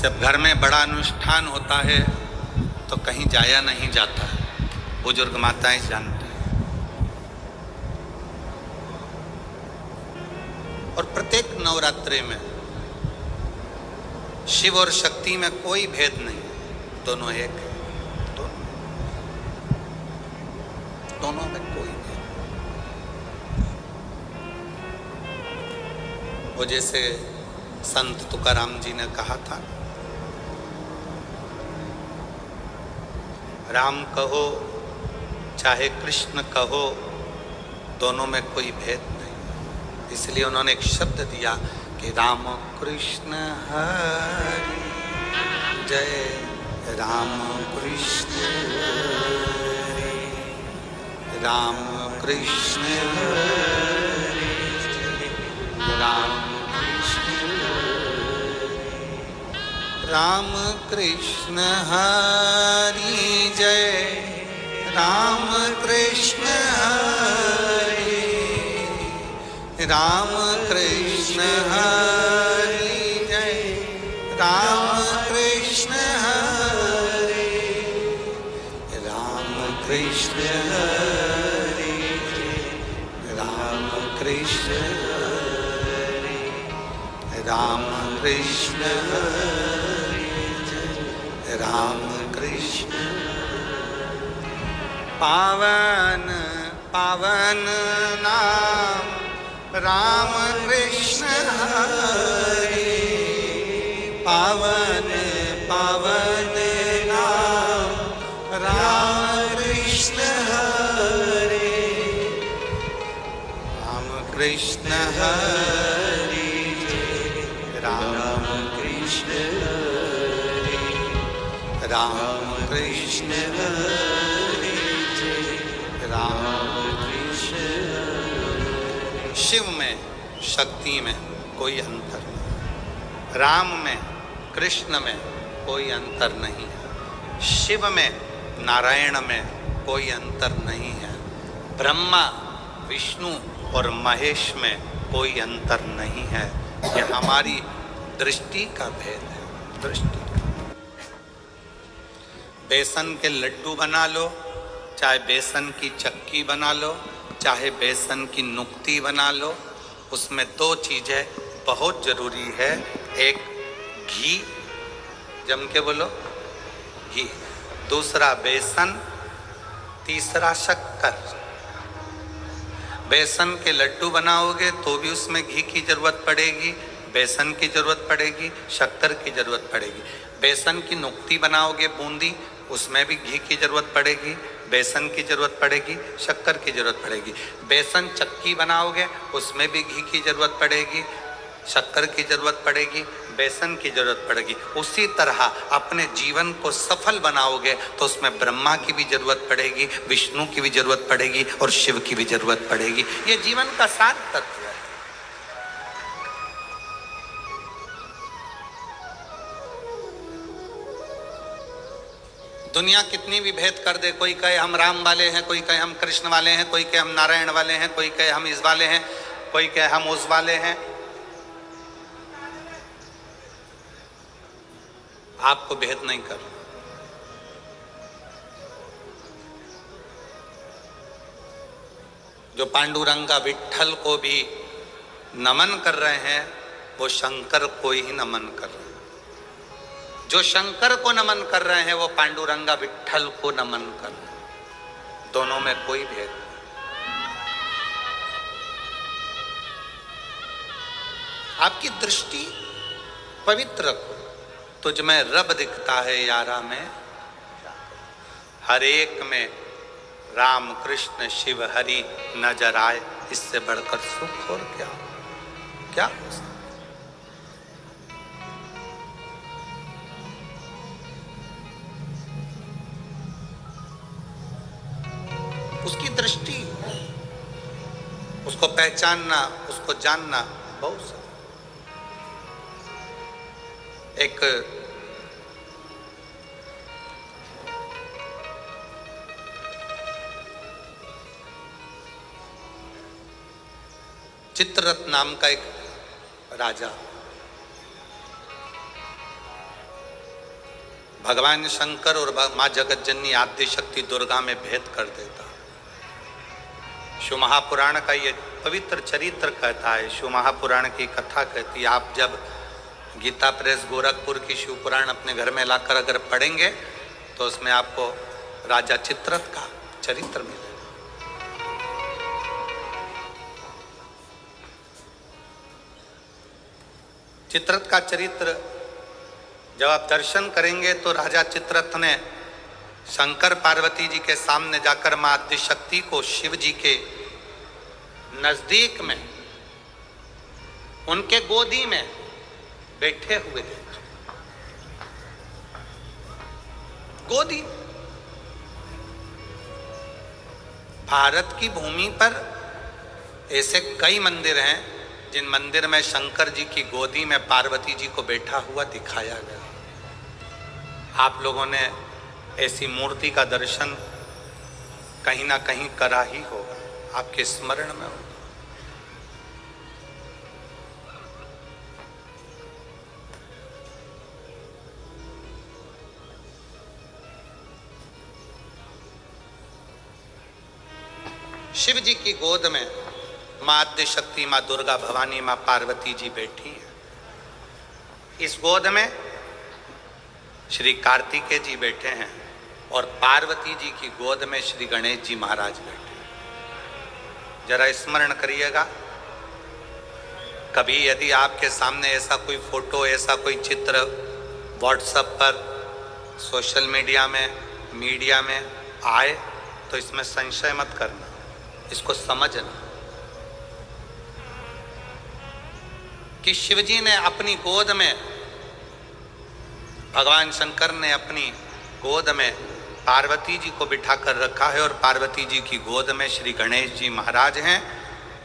जब घर में बड़ा अनुष्ठान होता है तो कहीं जाया नहीं जाता है, बुजुर्ग माताएं जानते हैं। और प्रत्येक नवरात्रि में शिव और शक्ति में कोई भेद नहीं, दोनों एक है, दोनों में कोई भेद। वो जैसे संत तुकाराम जी ने कहा था, राम कहो चाहे कृष्ण कहो, दोनों में कोई भेद नहीं। इसलिए उन्होंने एक शब्द दिया कि राम कृष्ण हरि जय, राम कृष्ण हरि, राम कृष्ण हरि जय, राम राम कृष्ण हरि जय, राम कृष्ण हरि, राम कृष्ण हरि जय, राम कृष्ण हरि, राम कृष्ण हरि जय, राम कृष्ण हरि, राम कृष्ण हरि, राम कृष्ण। पावन पावन नाम राम कृष्ण हरि, पावन पावन नाम राम कृष्ण हरि, राम कृष्ण हरि जय, राम कृष्ण हरि, राम कृष्ण हरि जय, राम कृष्ण हरि। शिव में शक्ति में कोई अंतर नहीं, राम में कृष्ण में कोई अंतर नहीं है, शिव में नारायण में कोई अंतर नहीं है, ब्रह्मा विष्णु और महेश में कोई अंतर नहीं है। यह हमारी दृष्टि का भेद है, दृष्टि का। बेसन के लड्डू बना लो, चाहे बेसन की चक्की बना लो, चाहे बेसन की नुक्ती बना लो, उसमें दो चीजें बहुत जरूरी है। एक घी, जम के बोलो घी, दूसरा बेसन, तीसरा शक्कर। बेसन के लड्डू बनाओगे तो भी उसमें घी की जरूरत पड़ेगी, बेसन की जरूरत पड़ेगी, शक्कर की जरूरत पड़ेगी। बेसन की नुक्ती बनाओगे बूंदी, उसमें भी घी की जरूरत पड़ेगी, बेसन की जरूरत पड़ेगी, शक्कर की जरूरत पड़ेगी। बेसन चक्की बनाओगे उसमें भी घी की जरूरत पड़ेगी, शक्कर की जरूरत पड़ेगी, बेसन की जरूरत पड़ेगी। उसी तरह अपने जीवन को सफल बनाओगे तो उसमें ब्रह्मा की भी जरूरत पड़ेगी, विष्णु की भी जरूरत पड़ेगी और शिव की भी जरूरत पड़ेगी। ये जीवन का सार तत्व है। दुनिया कितनी भी भेद कर दे, कोई कहे हम राम वाले हैं, कोई कहे हम कृष्ण वाले हैं, कोई कहे हम नारायण वाले हैं, कोई कहे हम इस वाले हैं, कोई कहे हम उस वाले हैं, आपको भेद नहीं कर। जो पांडुरंगा विट्ठल को भी नमन कर रहे हैं वो शंकर को ही नमन कर रहे हैं। जो शंकर को नमन कर रहे हैं वो पांडुरंगा विट्ठल को नमन कर रहे हैं। दोनों में कोई भेद नहीं। आपकी दृष्टि पवित्र रखो, तुझ में रब दिखता है यारा में, हर एक में राम कृष्ण शिव हरि नजर आए, इससे बढ़कर सुख और क्या क्या हो सकता। उसकी दृष्टि, उसको पहचानना, उसको जानना बहुत सा। एक चित्ररथ नाम का एक राजा, भगवान शंकर और माँ जगत जननी आद्य शक्ति दुर्गा में भेद कर देता। शिव महापुराण का ये पवित्र चरित्र कहता है, शिव महापुराण की कथा कहती है, आप जब गीता प्रेस गोरखपुर की शिव पुराण अपने घर में लाकर अगर पढ़ेंगे तो उसमें आपको राजा चित्ररथ का चरित्र मिलेगा। चित्ररथ का चरित्र जब आप दर्शन करेंगे तो राजा चित्ररथ ने शंकर पार्वती जी के सामने जाकर मां आदिशक्ति को शिव जी के नजदीक में उनके गोदी में बैठे हुए देखा। गोदी। भारत की भूमि पर ऐसे कई मंदिर हैं जिन मंदिर में शंकर जी की गोदी में पार्वती जी को बैठा हुआ दिखाया गया। आप लोगों ने ऐसी मूर्ति का दर्शन कहीं ना कहीं करा ही होगा, आपके स्मरण में होगा। शिव जी की गोद में मां आद्य शक्ति, मां दुर्गा भवानी, मां पार्वती जी बैठी हैं। इस गोद में श्री कार्तिकेय जी बैठे हैं और पार्वती जी की गोद में श्री गणेश जी महाराज बैठे हैं। जरा स्मरण करिएगा, कभी यदि आपके सामने ऐसा कोई फोटो, ऐसा कोई चित्र व्हाट्सएप पर, सोशल मीडिया में आए तो इसमें संशय मत करना, इसको समझना कि शिवजी ने अपनी गोद में, भगवान शंकर ने अपनी गोद में पार्वती जी को बिठाकर रखा है और पार्वती जी की गोद में श्री गणेश जी महाराज हैं।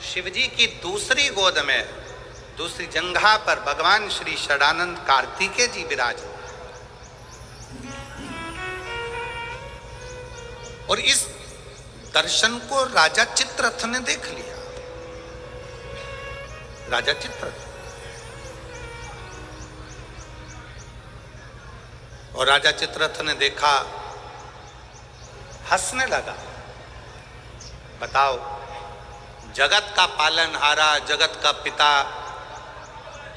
शिव जी की दूसरी गोद में, दूसरी जंघा पर भगवान श्री षडानंद कार्तिकेय जी विराज। और इस दर्शन को राजा चित्ररथ ने देख लिया। राजा चित्ररथ, और राजा चित्ररथ ने देखा, हंसने लगा। बताओ, जगत का पालनहारा, जगत का पिता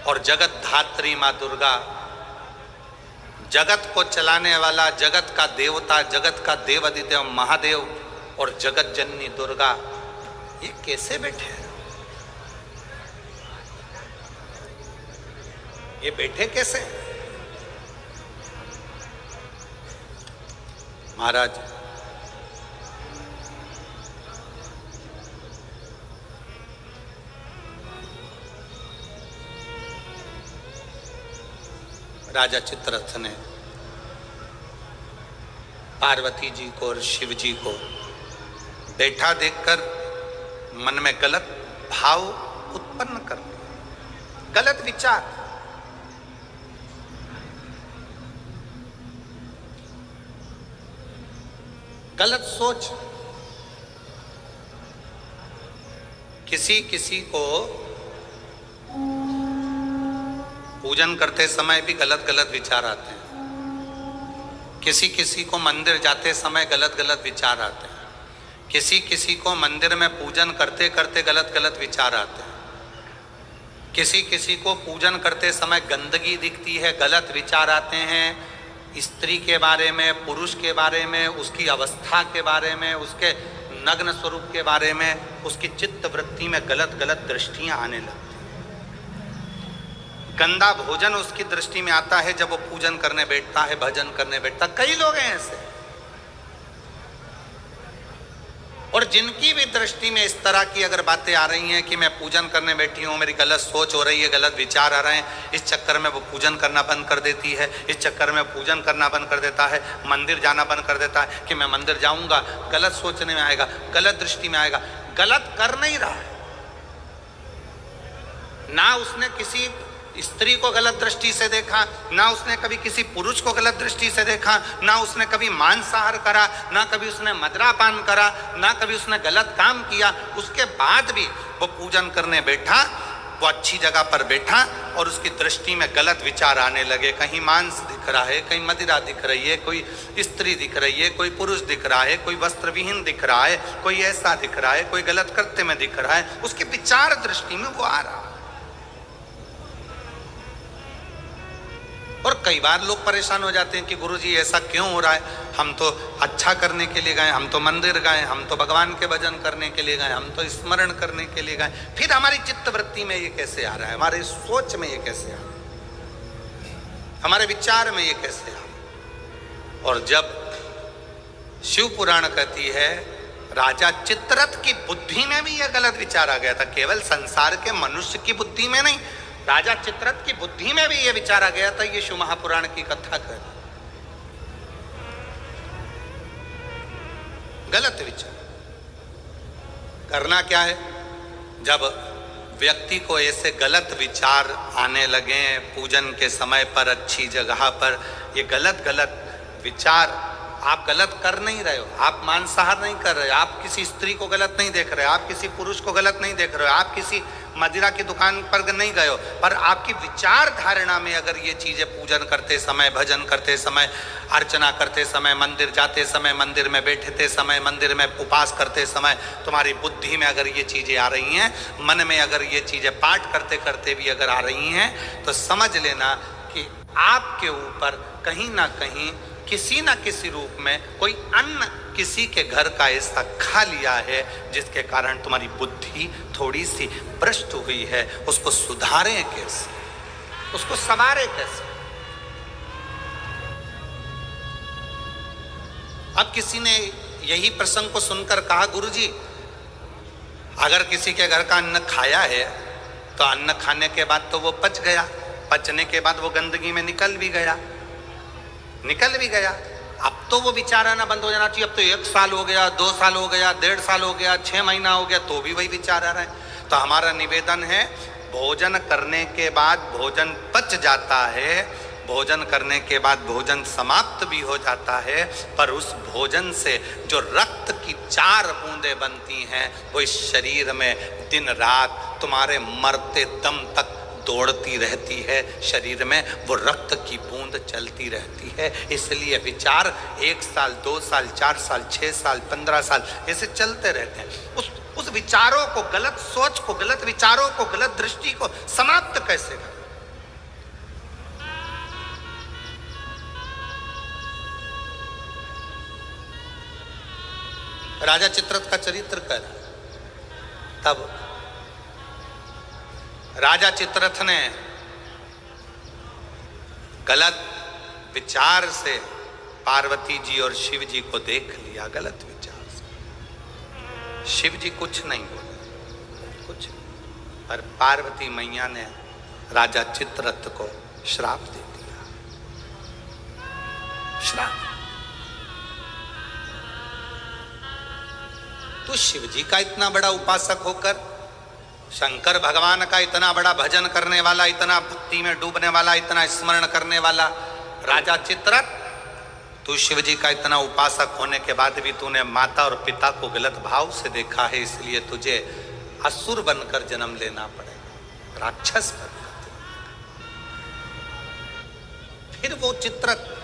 और जगत धात्री मां दुर्गा, जगत को चलाने वाला, जगत का देवता, जगत का देवाधिदेव महादेव और जगत जननी दुर्गा, ये कैसे बैठे हैं? ये बैठे कैसे? महाराज, राजा चित्ररथ ने पार्वती जी को और शिव जी को बैठा देखकर मन में गलत भाव उत्पन्न कर दिया, गलत विचार। गलत सोच। किसी किसी को पूजन करते समय भी गलत गलत विचार आते हैं। किसी किसी को मंदिर जाते समय गलत गलत विचार आते हैं। किसी किसी को मंदिर में पूजन करते करते गलत गलत विचार आते हैं। किसी किसी को पूजन करते समय गंदगी दिखती है, गलत विचार आते हैं। स्त्री के बारे में, पुरुष के बारे में, उसकी अवस्था के बारे में, उसके नग्न स्वरूप के बारे में, उसकी चित्त वृत्ति में गलत गलत दृष्टियां आने लगती। गंदा भोजन उसकी दृष्टि में आता है जब वो पूजन करने बैठता है, भजन करने बैठता। कई लोग हैं ऐसे, और जिनकी भी दृष्टि में इस तरह की अगर बातें आ रही हैं कि मैं पूजन करने बैठी हूँ, मेरी गलत सोच हो रही है, गलत विचार आ रहे हैं, इस चक्कर में वो पूजन करना बंद कर देती है, इस चक्कर में पूजन करना बंद कर देता है, मंदिर जाना बंद कर देता है कि मैं मंदिर जाऊंगा, गलत सोचने में आएगा, गलत दृष्टि में आएगा। गलत कर नहीं रहा है ना, उसने किसी स्त्री को गलत दृष्टि से देखा, ना उसने कभी किसी पुरुष को गलत दृष्टि से देखा, ना उसने कभी मांसाहार करा, ना कभी उसने मदिरापान करा, ना कभी उसने गलत काम किया। उसके बाद भी वो पूजन करने बैठा, वो अच्छी जगह पर बैठा और उसकी दृष्टि में गलत विचार आने लगे। कहीं मांस दिख दिख रहा है, कहीं मदिरा दिख रही है, कोई स्त्री दिख रही है, कोई पुरुष दिख रहा है, कोई वस्त्र विहीन दिख रहा है, कोई ऐसा दिख रहा है, कोई गलत करते में दिख रहा है, उसके विचार दृष्टि में वो आ रहा है। और कई बार लोग परेशान हो जाते हैं कि गुरुजी ऐसा क्यों हो रहा है, हम तो अच्छा करने के लिए गए, हम तो मंदिर गए, हम तो भगवान के भजन करने के लिए गए, हम तो स्मरण करने के लिए गए, फिर हमारी चित्त वृत्ति में ये कैसे आ रहा है, हमारे सोच में ये कैसे आ रहा है, हमारे विचार में ये कैसे आ रहा है। और जब शिव पुराण कहती है राजा चित्ररथ की बुद्धि में भी यह गलत विचार आ गया था, केवल संसार के मनुष्य की बुद्धि में नहीं, राजा चित्ररथ की बुद्धि में भी यह विचार आ गया था, ये शिव महापुराण की कथा कर गलत विचार। करना क्या है, जब व्यक्ति को ऐसे गलत विचार आने लगे पूजन के समय पर, अच्छी जगह पर, ये गलत गलत विचार, आप गलत कर नहीं रहे हो, आप मांसाहार नहीं कर रहे हो, आप किसी स्त्री को गलत नहीं देख रहे हो, आप किसी पुरुष को गलत नहीं देख रहे हो, आप किसी मदिरा की दुकान पर नहीं गए हो, पर आपकी विचार धारणा में अगर ये चीजें पूजन करते समय, भजन करते समय, अर्चना करते समय, मंदिर जाते समय, मंदिर में बैठते समय, मंदिर में उपवास करते समय तुम्हारी बुद्धि में अगर ये चीजें आ रही हैं, मन में अगर ये चीजें पाठ करते करते भी अगर आ रही हैं, तो समझ लेना कि आपके ऊपर कहीं ना कहीं किसी ना किसी रूप में कोई अन्न किसी के घर का ऐसा खा लिया है जिसके कारण तुम्हारी बुद्धि थोड़ी सी भ्रष्ट हुई है। उसको सुधारें कैसे, उसको संवारें कैसे। अब किसी ने यही प्रसंग को सुनकर कहा, गुरुजी अगर किसी के घर का अन्न खाया है तो अन्न खाने के बाद तो वो पच गया, पचने के बाद वो गंदगी में निकल भी गया, अब तो वो विचार आना बंद हो जाना चाहिए। अब तो 1 साल हो गया, 2 साल हो गया, 1.5 साल हो गया, 6 महीना हो गया, तो भी वही विचार आ रहा है। तो हमारा निवेदन है, भोजन करने के बाद भोजन पच जाता है, भोजन करने के बाद भोजन समाप्त भी हो जाता है, पर उस भोजन से जो रक्त की 4 बूंदें बनती हैं वो इस शरीर में दिन रात तुम्हारे मरते दम तक दौड़ती रहती है, शरीर में वो रक्त की बूंद चलती रहती है। इसलिए विचार 1 साल, 2 साल, 4 साल, 6 साल, 15 साल ऐसे चलते रहते हैं। उस विचारों को, गलत सोच को, गलत विचारों को, गलत दृष्टि को समाप्त कैसे करें। राजा चित्ररथ का चरित्र कर, तब राजा चित्ररथ ने गलत विचार से पार्वती जी और शिव जी को देख लिया, गलत विचार से। शिव जी कुछ नहीं बोले, कुछ नहीं, पर पार्वती मैया ने राजा चित्ररथ को श्राप दे दिया, श्राप। तो शिव जी का इतना बड़ा उपासक होकर, शंकर भगवान का इतना बड़ा भजन करने वाला, इतना भक्ति में डूबने वाला, इतना स्मरण करने वाला राजा चित्ररथ, तू शिव जी का इतना उपासक होने के बाद भी तूने माता और पिता को गलत भाव से देखा है, इसलिए तुझे असुर बनकर जन्म लेना पड़ेगा, राक्षस बनकर। फिर वो चित्ररथ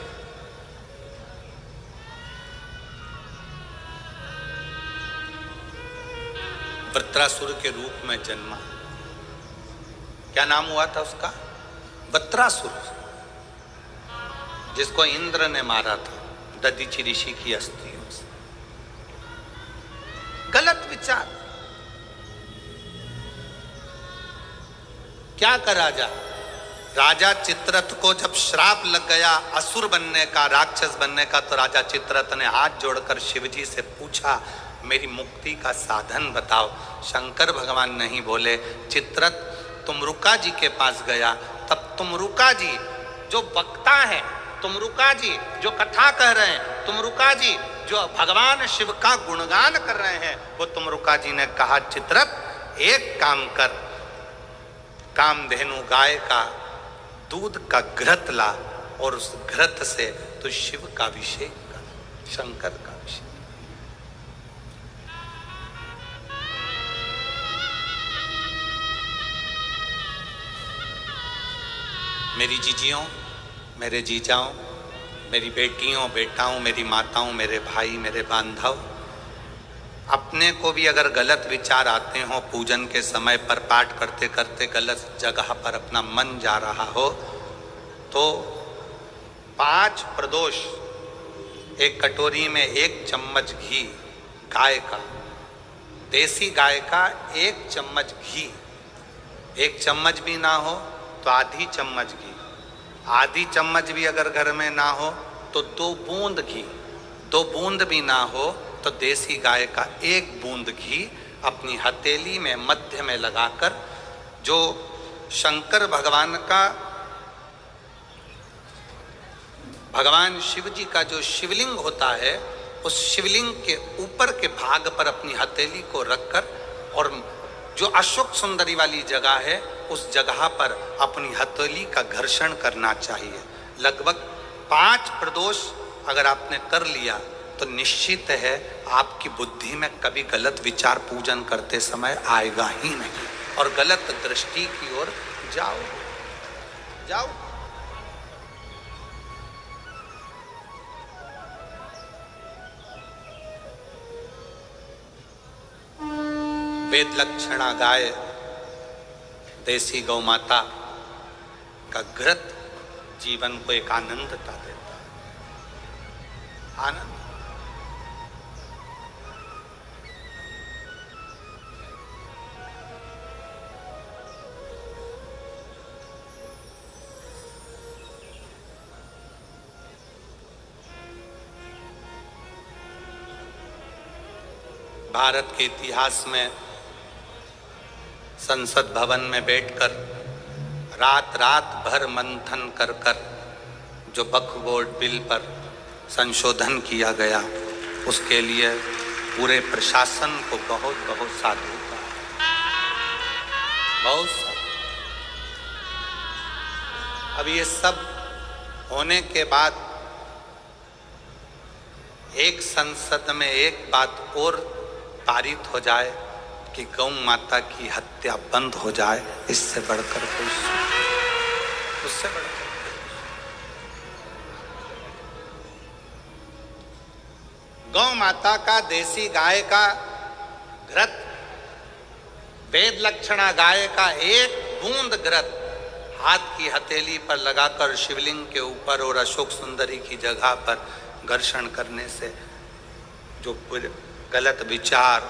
वृत्रासुर के रूप में जन्मा। क्या नाम हुआ था उसका? वृत्रासुर, जिसको इंद्र ने मारा था दधीचि ऋषि की अस्थियों से। गलत विचार। क्या कर राजा चित्ररथ को जब श्राप लग गया असुर बनने का, राक्षस बनने का, तो राजा चित्ररथ ने हाथ जोड़कर शिवजी से पूछा, मेरी मुक्ति का साधन बताओ। शंकर भगवान नहीं बोले। चित्ररथ तुमरुका जी के पास गया, तब तुमरुका जी जो वक्ता है, तुमरुका जी जो कथा कह रहे हैं, तुमरुका जी जो भगवान शिव का गुणगान कर रहे हैं, वो तुमरुका जी ने कहा, चित्ररथ एक काम कर, कामधेनु गाय का दूध का घृत ला और उस घृत से तो शिव का अभिषेक कर, शंकर का अभिषेक। मेरी जीजियों, मेरे जीजाओं, मेरी बेटियों, बेटाओं, मेरी माताओं, मेरे भाई, मेरे बांधव, अपने को भी अगर गलत विचार आते हो, पूजन के समय पर पाठ करते करते गलत जगह पर अपना मन जा रहा हो, तो 5 प्रदोष, एक कटोरी में 1 चम्मच घी, गाय का, देसी गाय का 1 चम्मच घी, 1 चम्मच भी ना हो तो आधी चम्मच घी, आधी चम्मच भी अगर घर में ना हो तो 2 बूंद घी, 2 बूंद भी ना हो तो देसी गाय का 1 बूंद घी अपनी हथेली में मध्य में लगाकर, जो शंकर भगवान का, भगवान शिव जी का जो शिवलिंग होता है, उस शिवलिंग के ऊपर के भाग पर अपनी हथेली को रखकर, और जो अशोक सुंदरी वाली जगह है उस जगह पर अपनी हथेली का घर्षण करना चाहिए। लगभग 5 प्रदोष अगर आपने कर लिया तो निश्चित है आपकी बुद्धि में कभी गलत विचार पूजन करते समय आएगा ही नहीं, और गलत दृष्टि की ओर जाओ। वेद लक्षणा गाय, देसी गौ माता का घृत जीवन को एक आनंदता देता है। आनंद। भारत के इतिहास में संसद भवन में बैठकर रात भर मंथन कर जो वक्फ बोर्ड बिल पर संशोधन किया गया, उसके लिए पूरे प्रशासन को बहुत बहुत साधुवाद, बहुत साधुवाद। अब ये सब होने के बाद एक संसद में एक बात और पारित हो जाए कि गौ माता की हत्या बंद हो जाए, इससे बढ़कर कोई, उससे बढ़कर गौ माता का, देसी गाय का घृत, वेद लक्षणा गाय का 1 बूंद घृत हाथ की हथेली पर लगाकर शिवलिंग के ऊपर और अशोक सुंदरी की जगह पर घर्षण करने से जो गलत विचार,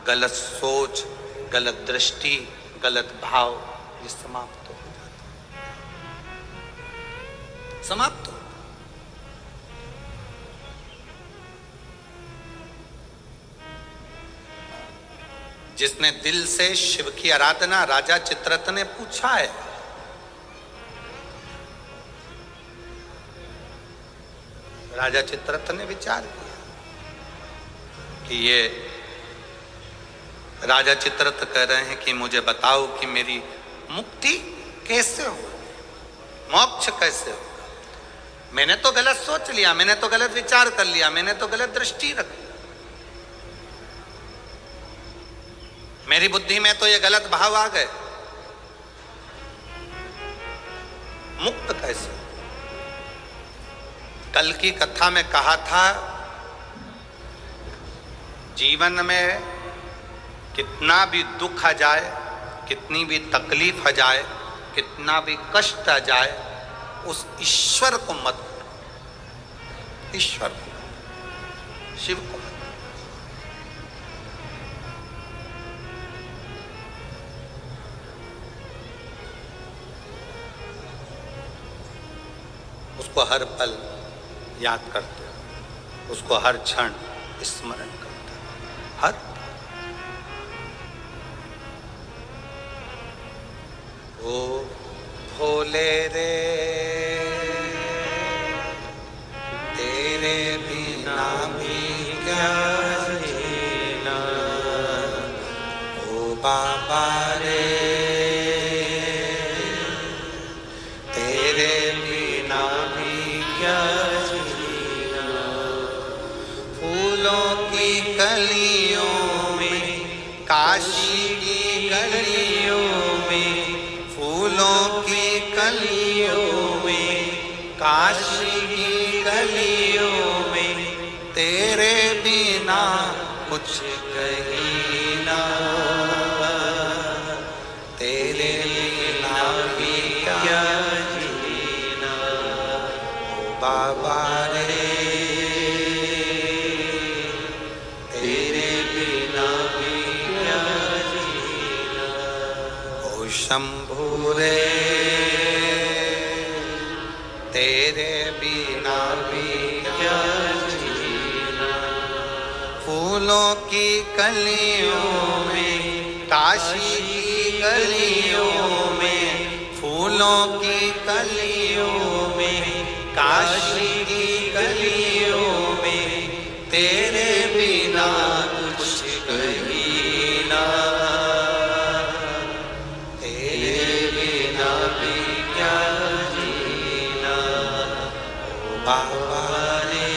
गलत सोच, गलत दृष्टि, गलत भाव, ये समाप्त हो जाता, समाप्त हो। जिसने दिल से शिव की आराधना, राजा चित्ररथ ने पूछा है, राजा चित्ररथ ने विचार किया कि ये, राजा चित्ररथ कह रहे हैं कि मुझे बताओ कि मेरी मुक्ति कैसे हो, मोक्ष कैसे होगा। मैंने तो गलत सोच लिया, मैंने तो गलत विचार कर लिया, मैंने तो गलत दृष्टि रखी, मेरी बुद्धि में तो ये गलत भाव आ गए, मुक्त कैसे। कल की कथा में कहा था, जीवन में कितना भी दुख आ जाए, कितनी भी तकलीफ आ जाए, कितना भी कष्ट आ जाए, उस ईश्वर को मत, ईश्वर को, शिव को मत। उसको हर पल याद करते हो, उसको हर क्षण स्मरण करते हो, हर ओ भोले रे तेरे बिना भी क्या जीना, ओ बाबा रे तेरे बिना भी क्या जीना, फूलों की कलियों में, काशी की गलियों में, फूलों की कलियों में, काशी की गलियों में तेरे बिना कुछ कहीं ना, तेरे बिना भी क्या जीना बाबा रे, तेरे बिना भी क्या जीना। ओ शंभू रे तेरे बिना भी क्या जीना। फूलों की कलियों में, काशी की गलियों में, फूलों की कलियों में, काशी की गलियों में तेरे बिना कुछ कहीं ना, तेरे बिना भी क्या जीना बाबा रे,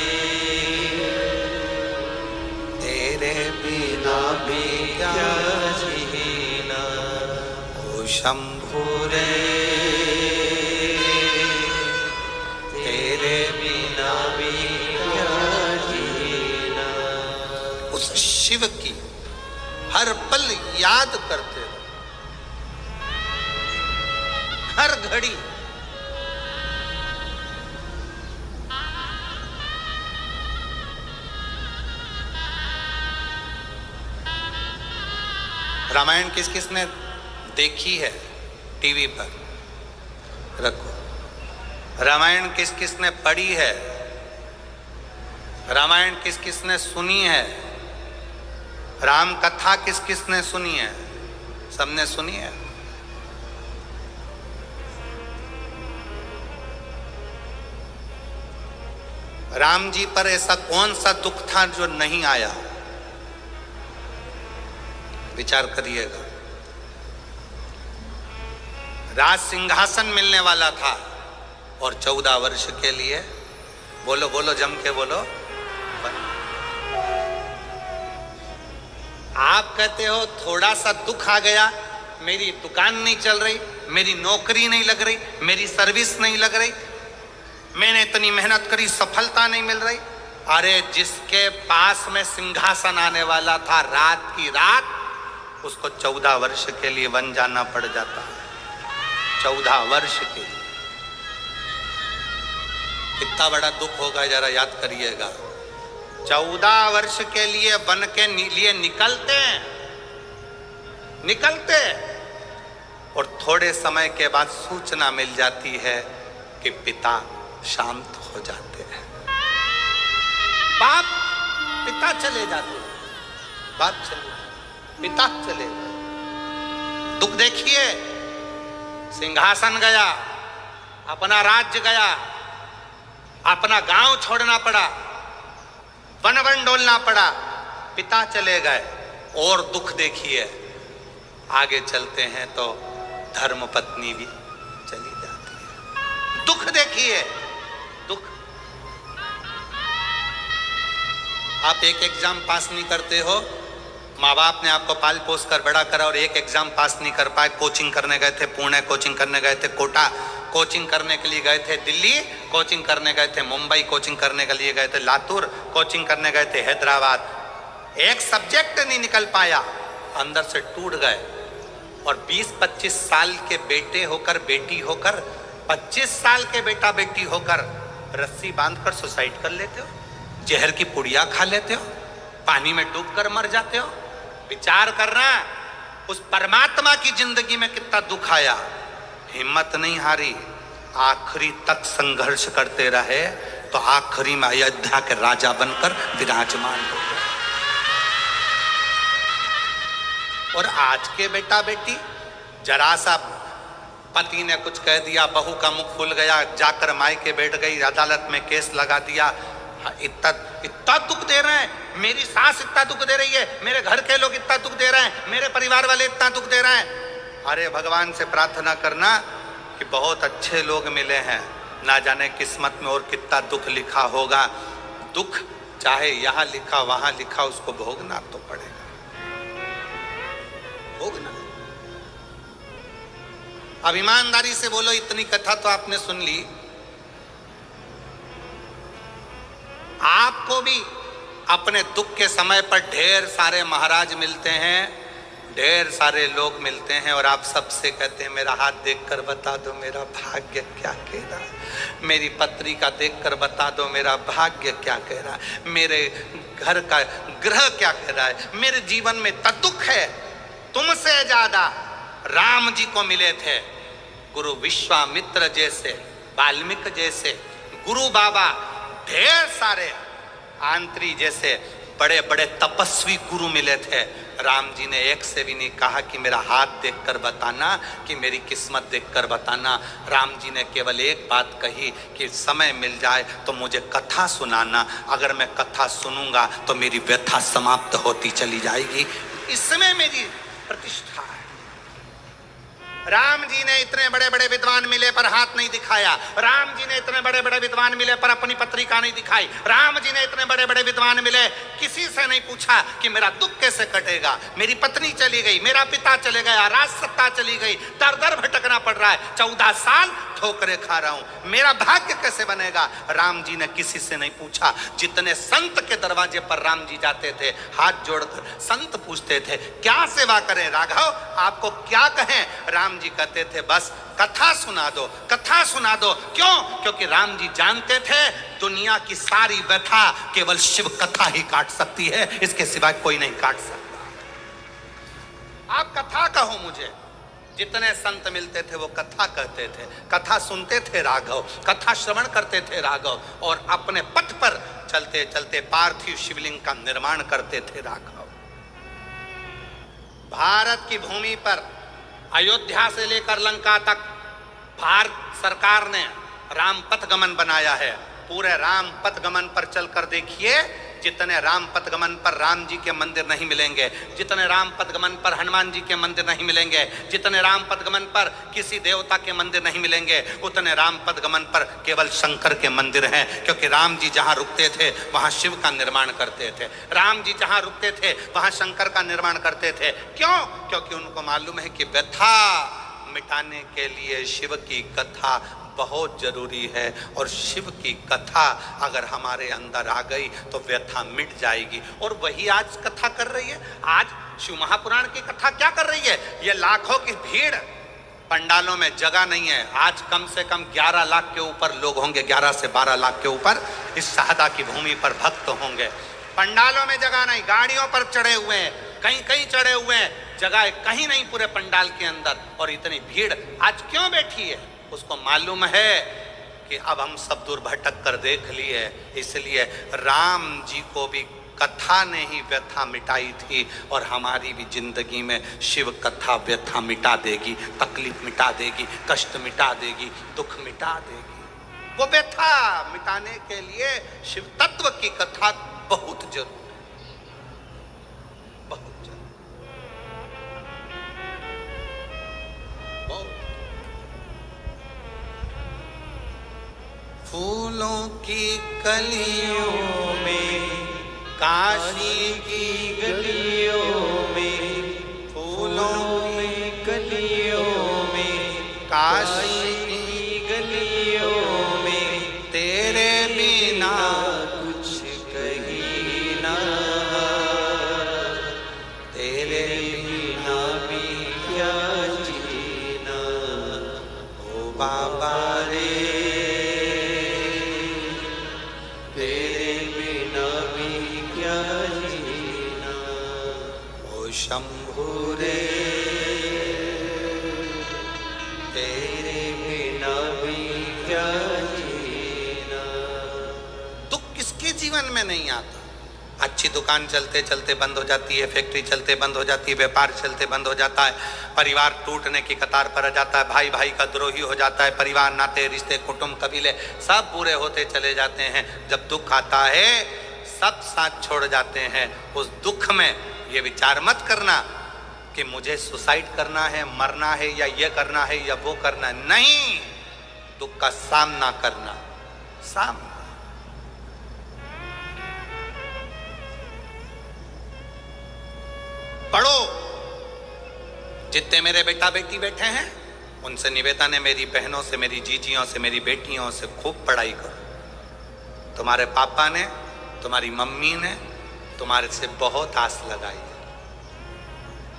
तेरे बिना भी क्या जीना। ओ शंभू रे तेरे बिना भी क्या जीना। उस शिव की हर पल याद करते रहो, हर घड़ी। रामायण किस किसने देखी है टीवी पर? रखो। रामायण किस किसने पढ़ी है? रामायण किस किसने सुनी है? राम कथा किस किसने सुनी है? सबने सुनी है। राम जी पर ऐसा कौन सा दुख था जो नहीं आया? विचार करिएगा। राज सिंहासन मिलने वाला था और 14 वर्ष के लिए, बोलो बोलो जम के बोलो, आप कहते हो थोड़ा सा दुख आ गया, मेरी दुकान नहीं चल रही, मेरी नौकरी नहीं लग रही, मेरी सर्विस नहीं लग रही, मैंने इतनी मेहनत करी सफलता नहीं मिल रही। अरे जिसके पास में सिंहासन आने वाला था, रात की रात उसको 14 वर्ष के लिए वन जाना पड़ जाता है। 14 वर्ष के लिए कितना बड़ा दुख होगा, जरा याद करिएगा। 14 वर्ष के लिए वन के लिए निकलते और थोड़े समय के बाद सूचना मिल जाती है कि पिता शांत हो जाते हैं, पिता चले जाते हैं, पिता चले गए। दुख देखिए, सिंहासन गया, अपना राज्य गया, अपना गांव छोड़ना पड़ा, वन डोलना पड़ा, पिता चले गए। और दुख देखिए, आगे चलते हैं तो धर्म पत्नी भी चली जाती है। दुख देखिए, दुख। आप एक एग्जाम पास नहीं करते हो, माँ बाप ने आपको पाल पोस कर बड़ा करा और एक एग्जाम पास नहीं कर पाए, कोचिंग करने गए थे पुणे, कोचिंग करने गए थे कोटा, कोचिंग करने के लिए गए थे दिल्ली, कोचिंग करने गए थे मुंबई, कोचिंग करने के लिए गए थे लातूर, कोचिंग करने गए थे हैदराबाद, एक सब्जेक्ट नहीं निकल पाया, अंदर से टूट गए। और 20-25 साल के बेटे होकर, बेटी होकर, 25 साल के बेटा बेटी होकर रस्सी बांधकर सुसाइड कर लेते हो, जहर की पुड़िया खा लेते हो, पानी में डूबकर मर जाते हो। विचार करना, उस परमात्मा की जिंदगी में कितना दुख आया, हिम्मत नहीं हारी, आखिरी तक संघर्ष करते रहे तो आखिरी में अयोध्या के राजा बनकर विराजमान हो गए। और आज के बेटा बेटी, जरा सा पति ने कुछ कह दिया, बहू का मुख खुल गया, जाकर मायके बैठ गई, अदालत में केस लगा दिया, इतना दुख दे रहे हैं, मेरी सास इतना दुख दे रही है, मेरे घर के लोग इतना दुख दे रहे हैं, मेरे परिवार वाले इतना दुख दे रहे हैं। अरे भगवान से प्रार्थना करना कि बहुत अच्छे लोग मिले हैं, ना जाने किस्मत में और कितना दुख लिखा होगा। दुख चाहे यहाँ लिखा वहां लिखा, उसको भोगना तो पड़ेगा, भोगना। अब ईमानदारी से बोलो, इतनी कथा तो आपने सुन ली, आपको भी अपने दुख के समय पर ढेर सारे महाराज मिलते हैं, ढेर सारे लोग मिलते हैं और आप सबसे कहते हैं मेरा हाथ देखकर बता दो मेरा भाग्य क्या कह रहा है, मेरी पत्री का देखकर बता दो मेरा भाग्य क्या कह रहा है, मेरे घर का ग्रह क्या कह रहा है, मेरे जीवन में दुख है। तुमसे ज्यादा राम जी को मिले थे गुरु विश्वामित्र जैसे, वाल्मीकि जैसे, गुरु बाबा, ढेर सारे आंत्री जैसे बड़े बड़े तपस्वी गुरु मिले थे। राम जी ने एक से भी नहीं कहा कि मेरा हाथ देखकर बताना, कि मेरी किस्मत देखकर बताना। राम जी ने केवल एक बात कही कि समय मिल जाए तो मुझे कथा सुनाना, अगर मैं कथा सुनूंगा तो मेरी व्यथा समाप्त होती चली जाएगी, इसमें मेरी प्रतिष्ठा है। राम जी ने इतने बड़े बड़े विद्वान मिले पर हाथ नहीं दिखाया, राम जी ने इतने बड़े बड़े विद्वान मिले पर अपनी पत्रिका नहीं दिखाई, राम जी ने इतने बड़े बड़े विद्वान मिले, किसी से नहीं पूछा कि मेरा दुख कैसे कटेगा, मेरी पत्नी चली गई, मेरा पिता चले गया, राज सत्ता चली गई, दर दर भटकना पड़ रहा है, 14 साल ठोकरे खा रहा हूं, मेरा भाग्य कैसे बनेगा। राम जी ने किसी से नहीं पूछा। जितने संत के दरवाजे पर राम जी जाते थे, हाथ जोड़कर संत पूछते थे क्या सेवा करें राघव, आपको क्या कहें। राम जी कहते थे बस कथा सुना दो, कथा सुना दो। क्यों? क्योंकि राम जी जानते थे दुनिया की सारी व्यथा केवल शिव कथा ही काट सकती है, इसके सिवाय कोई नहीं काट सकता। आप कथा कहो मुझे। जितने संत मिलते थे वो कथा कहते थे, कथा सुनते थे राघव, कथा श्रवण करते थे राघव, और अपने पथ पर चलते चलते पार्थिव शिवलिंग का निर्माण करते थे राघव। भारत की भूमि पर अयोध्या से लेकर लंका तक भारत सरकार ने राम पथ गमन बनाया है। पूरे राम पथ गमन पर चलकर देखिए, जितने राम पथ गमन पर राम जी के मंदिर नहीं मिलेंगे, जितने राम पथ गमन पर हनुमान जी के मंदिर नहीं मिलेंगे, जितने राम पथ गमन पर किसी देवता के मंदिर नहीं मिलेंगे, उतने राम पथ गमन पर केवल शंकर के मंदिर हैं। क्योंकि राम जी जहां रुकते थे वहां शिव का निर्माण करते थे, राम जी जहां रुकते थे वहां शंकर का निर्माण करते थे। क्यों? क्योंकि उनको मालूम है कि व्यथा मिटाने के लिए शिव की कथा बहुत जरूरी है, और शिव की कथा अगर हमारे अंदर आ गई तो व्यथा मिट जाएगी। और वही आज कथा कर रही है। आज शिव महापुराण की कथा क्या कर रही है? ये लाखों की भीड़, पंडालों में जगह नहीं है। आज कम से कम 11 लाख के ऊपर लोग होंगे, 11 से 12 लाख के ऊपर इस शाहदा की भूमि पर भक्त होंगे। पंडालों में जगह नहीं, गाड़ियों पर चढ़े हुए हैं, कहीं कहीं चढ़े हुए हैं, जगह कहीं नहीं पूरे पंडाल के अंदर। और इतनी भीड़ आज क्यों बैठी है? उसको मालूम है कि अब हम सब दूर भटक कर देख लिए, इसलिए राम जी को भी कथा ने ही व्यथा मिटाई थी, और हमारी भी जिंदगी में शिव कथा व्यथा मिटा देगी, तकलीफ मिटा देगी, कष्ट मिटा देगी, दुख मिटा देगी। वो व्यथा मिटाने के लिए शिव तत्व की कथा बहुत जरूरी, बहुत जरूरी, बहुत। फूलों की कलियों में, काशी की गलियों में, फूलों की कलियों में, काशी की गलियों में, तेरे बिना कुछ कहीं ना, तेरे बिना भी क्या जीना, ओ बाबा रे, शंभु रे, तेरे बिना भी क्या जीना। दुख किसके जीवन में नहीं आता? अच्छी दुकान चलते चलते बंद हो जाती है, फैक्ट्री चलते बंद हो जाती है, व्यापार चलते बंद हो जाता है, परिवार टूटने की कतार पर आ जाता है, भाई भाई का द्रोही हो जाता है, परिवार, नाते, रिश्ते, कुटुंब, कबीले सब पूरे होते चले जाते हैं। जब दुख आता है सब साथ छोड़ जाते हैं। उस दुख में ये विचार मत करना कि मुझे सुसाइड करना है, मरना है, या ये करना है या वो करना है। नहीं, दुख का सामना करना, सामना। पढ़ो। जितने मेरे बेटा बेटी बैठे हैं उनसे निवेदन है, मेरी बहनों से, मेरी जीजियों से, मेरी बेटियों से खूब पढ़ाई करो। तुम्हारे पापा ने तुम्हारी मम्मी ने तुम्हारे से बहुत आस लगाई है।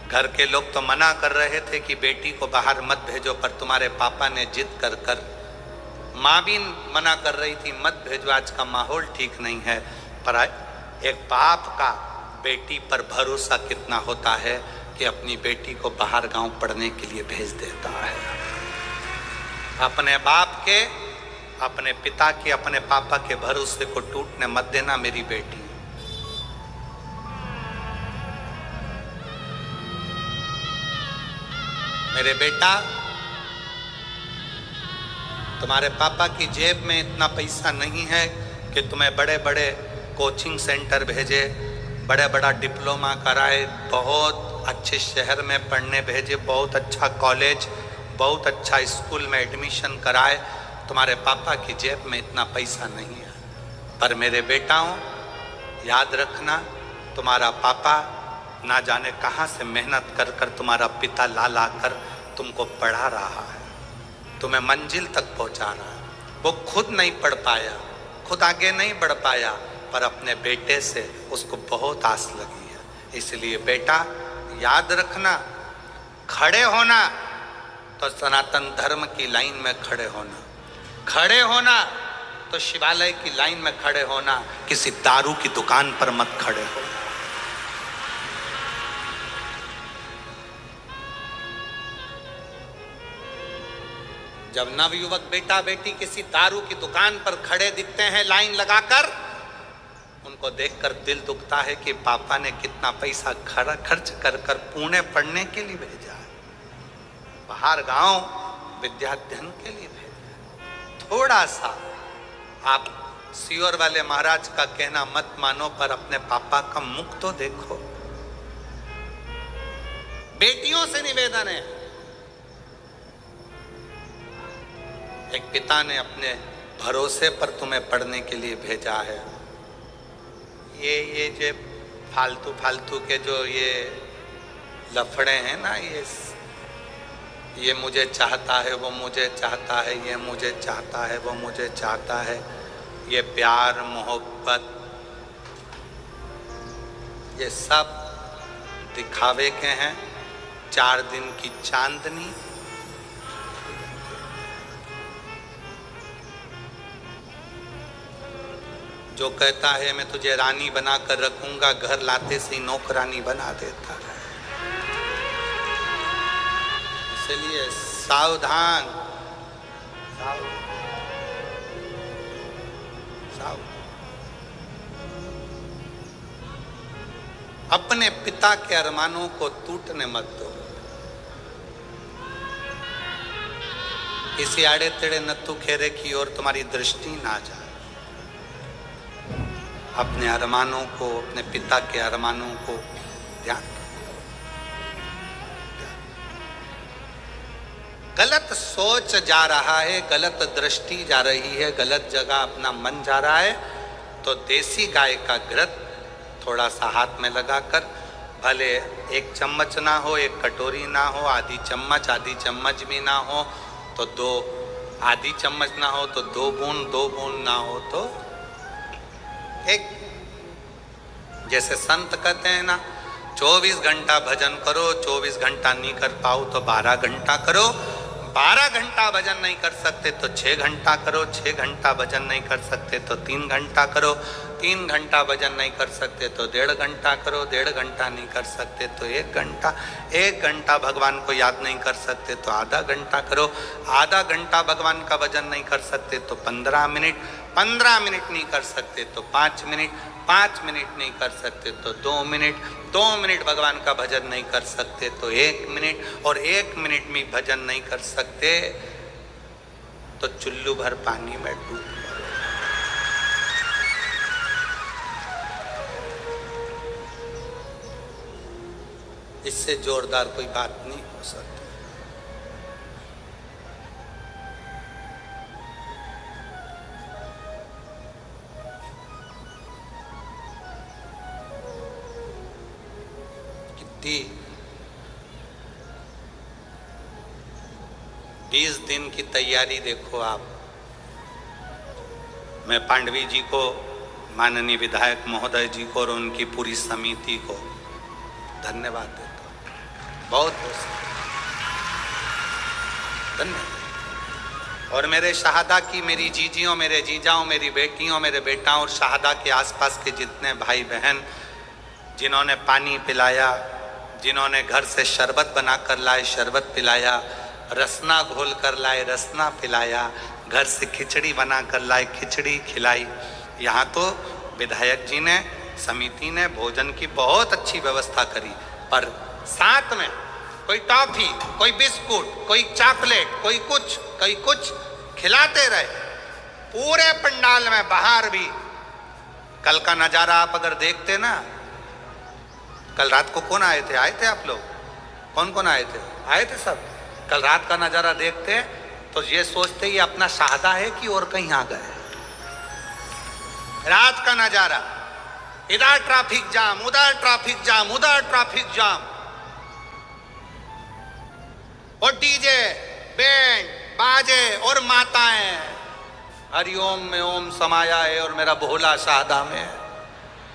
घर के लोग तो मना कर रहे थे कि बेटी को बाहर मत भेजो, पर तुम्हारे पापा ने जिद कर कर, माँ भी मना कर रही थी मत भेजो, आज का माहौल ठीक नहीं है, पर एक बाप का बेटी पर भरोसा कितना होता है कि अपनी बेटी को बाहर गांव पढ़ने के लिए भेज देता है। अपने बाप के, अपने पिता के, अपने पापा के भरोसे को टूटने मत देना मेरी बेटी। मेरे बेटा, तुम्हारे पापा की जेब में इतना पैसा नहीं है कि तुम्हें बड़े बड़े कोचिंग सेंटर भेजे, बड़ा बड़ा डिप्लोमा कराए, बहुत अच्छे शहर में पढ़ने भेजे, बहुत अच्छा कॉलेज, बहुत अच्छा स्कूल में एडमिशन कराए। तुम्हारे पापा की जेब में इतना पैसा नहीं है। पर मेरे बेटाओं, याद रखना, तुम्हारा पापा ना जाने कहाँ से मेहनत कर कर तुम्हारा पिता ला ला कर तुमको पढ़ा रहा है, तुम्हें मंजिल तक पहुँचा रहा है। वो खुद नहीं पढ़ पाया, खुद आगे नहीं बढ़ पाया, पर अपने बेटे से उसको बहुत आस लगी है। इसलिए बेटा याद रखना, खड़े होना तो सनातन धर्म की लाइन में खड़े होना, खड़े होना तो शिवालय की लाइन में खड़े होना, किसी दारू की दुकान पर मत खड़े हो। जब नवयुवक बेटा बेटी किसी दारू की दुकान पर खड़े दिखते हैं लाइन लगाकर, उनको देखकर दिल दुखता है कि पापा ने कितना पैसा खर्च कर कर पुणे पढ़ने के लिए भेजा है, बाहर गांव विद्याध्ययन के लिए भेजा। थोड़ा सा आप सियोर वाले महाराज का कहना मत मानो, पर अपने पापा का मुख तो देखो। बेटियों से निवेदन है, एक पिता ने अपने भरोसे पर तुम्हें पढ़ने के लिए भेजा है। ये जो फालतू के जो ये लफड़े हैं ना, ये मुझे चाहता है, वो मुझे चाहता है, ये मुझे चाहता है, वो मुझे चाहता है, ये प्यार मोहब्बत, ये सब दिखावे के हैं, 4 दिन की चांदनी। जो कहता है मैं तुझे रानी बना कर रखूंगा, घर लाते से नौकरानी बना देता है। इसलिए सावधान, अपने पिता के अरमानों को टूटने मत दो। किसी आड़े तेड़े नत्थु खेरे की ओर तुम्हारी दृष्टि ना जाए। अपने अरमानों को, अपने पिता के अरमानों को ध्यान। गलत सोच जा रहा है, गलत दृष्टि जा रही है, गलत जगह अपना मन जा रहा है, तो देसी गाय का घृत थोड़ा सा हाथ में लगाकर, भले 1 चम्मच ना हो, 1 कटोरी ना हो, आधी चम्मच भी ना हो तो 2, आधी चम्मच ना हो तो 2 बूंद ना हो तो 1। जैसे संत कहते हैं ना, 24 घंटा भजन करो, 24 घंटा नहीं कर पाओ तो 12 घंटा करो, 12 घंटा भजन नहीं कर सकते तो 6 घंटा करो, 6 घंटा भजन नहीं कर सकते तो 3 घंटा करो, 3 घंटा भजन नहीं कर सकते तो 1.5 घंटा करो, 1.5 घंटा नहीं कर सकते तो 1 घंटा, 1 घंटा भगवान को याद नहीं कर सकते तो आधा घंटा करो, आधा घंटा भगवान का भजन नहीं कर सकते तो 15 मिनट, 15 मिनट नहीं कर सकते तो 5 मिनट, 5 मिनट नहीं कर सकते तो 2 मिनट, 2 मिनट भगवान का भजन नहीं कर सकते तो 1 मिनट, और 1 मिनट में भजन नहीं कर सकते तो चुल्लू भर पानी में डूब। इससे जोरदार कोई बात नहीं हो सकती। कितनी 20 दिन की तैयारी देखो आप। मैं पांडवी जी को माननीय विधायक महोदय जी को और उनकी पूरी समिति को धन्यवाद देता हूँ, बहुत बहुत धन्यवाद। और मेरे शहादा की मेरी जीजियों, मेरे जीजाओं, मेरी बेटियों, मेरे बेटाओं और शहादा के आसपास के जितने भाई बहन जिन्होंने पानी पिलाया, जिन्होंने घर से शरबत बना कर लाए शरबत पिलाया, रसना घोल कर लाए रसना पिलाया, घर से खिचड़ी बना कर लाए खिचड़ी खिलाई। यहाँ तो विधायक जी ने, समिति ने भोजन की बहुत अच्छी व्यवस्था करी, पर साथ में कोई टॉफी, कोई बिस्कुट, कोई चॉकलेट, कोई कुछ खिलाते रहे पूरे पंडाल में। बाहर भी कल का नजारा आप अगर देखते ना, कल रात को कौन आए थे? आए थे आप लोग? कौन कौन आए थे? आए थे सब। कल रात का नजारा देखते तो ये सोचते ये अपना शहादा है कि और कहीं आ गए। रात का नजारा, इधर ट्रैफिक जाम, उधर ट्रैफिक जाम, उधर ट्रैफिक जाम, और डीजे, बैंड बाजे और माताएं हरिओम में ओम समाया है और मेरा भोला शहादा में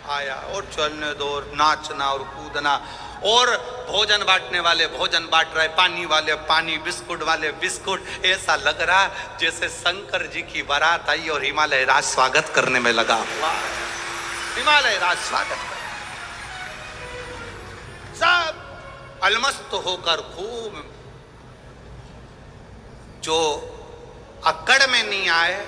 आया। और चलने दो, और नाचना और कूदना, और भोजन बांटने वाले भोजन बांट रहे, पानी वाले पानी, बिस्कुट वाले बिस्कुट। ऐसा लग रहा जैसे शंकर जी की बारात आई और हिमालय राज स्वागत करने में लगा हुआ। हिमालय राज स्वागत सब अलमस्त होकर खूब। जो अकड़ में नहीं आए,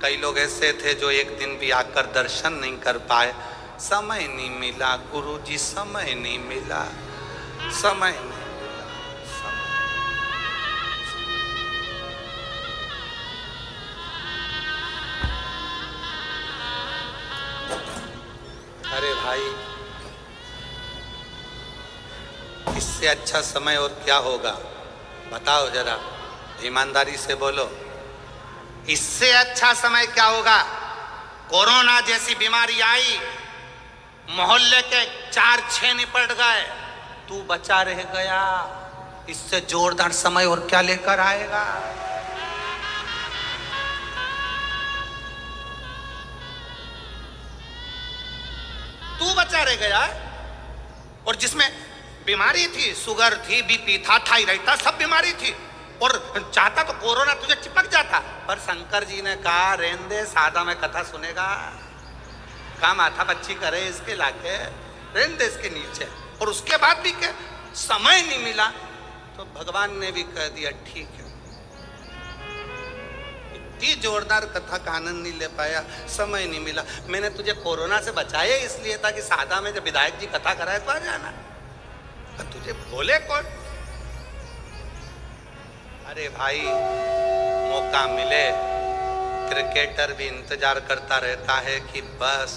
कई लोग ऐसे थे जो एक दिन भी आकर दर्शन नहीं कर पाए। समय नहीं मिला गुरुजी, समय नहीं मिला, समय नहीं मिला, समय। अरे भाई, इससे अच्छा समय और क्या होगा? बताओ जरा, ईमानदारी से बोलो, इससे अच्छा समय क्या होगा? कोरोना जैसी बीमारी आई, मोहल्ले के 4-6 निपट गए, तू बचा रह गया। इससे जोरदार समय और क्या लेकर आएगा? तू बचा रह गया। और जिसमें बीमारी थी, शुगर थी, बीपी था, थायराइड था, सब बीमारी थी, और चाहता तो कोरोना तुझे चिपक जाता। पर शंकर जी ने कहा रहने दे, सादा में कथा सुनेगा, काम आता बच्ची करे इसके लाके, रहने दे इसके नीचे। और उसके बाद भी क्या समय नहीं मिला, तो भगवान ने भी कह दिया ठीक है। इतनी जोरदार कथा का आनंद नहीं ले पाया, समय नहीं मिला। मैंने तुझे कोरोना से बचाया इसलिए था कि सादा में जब विधायक जी कथा कराए तो आ जाना। तुझे बोले कौन? अरे भाई, मौका मिले, क्रिकेटर भी इंतजार करता रहता है कि बस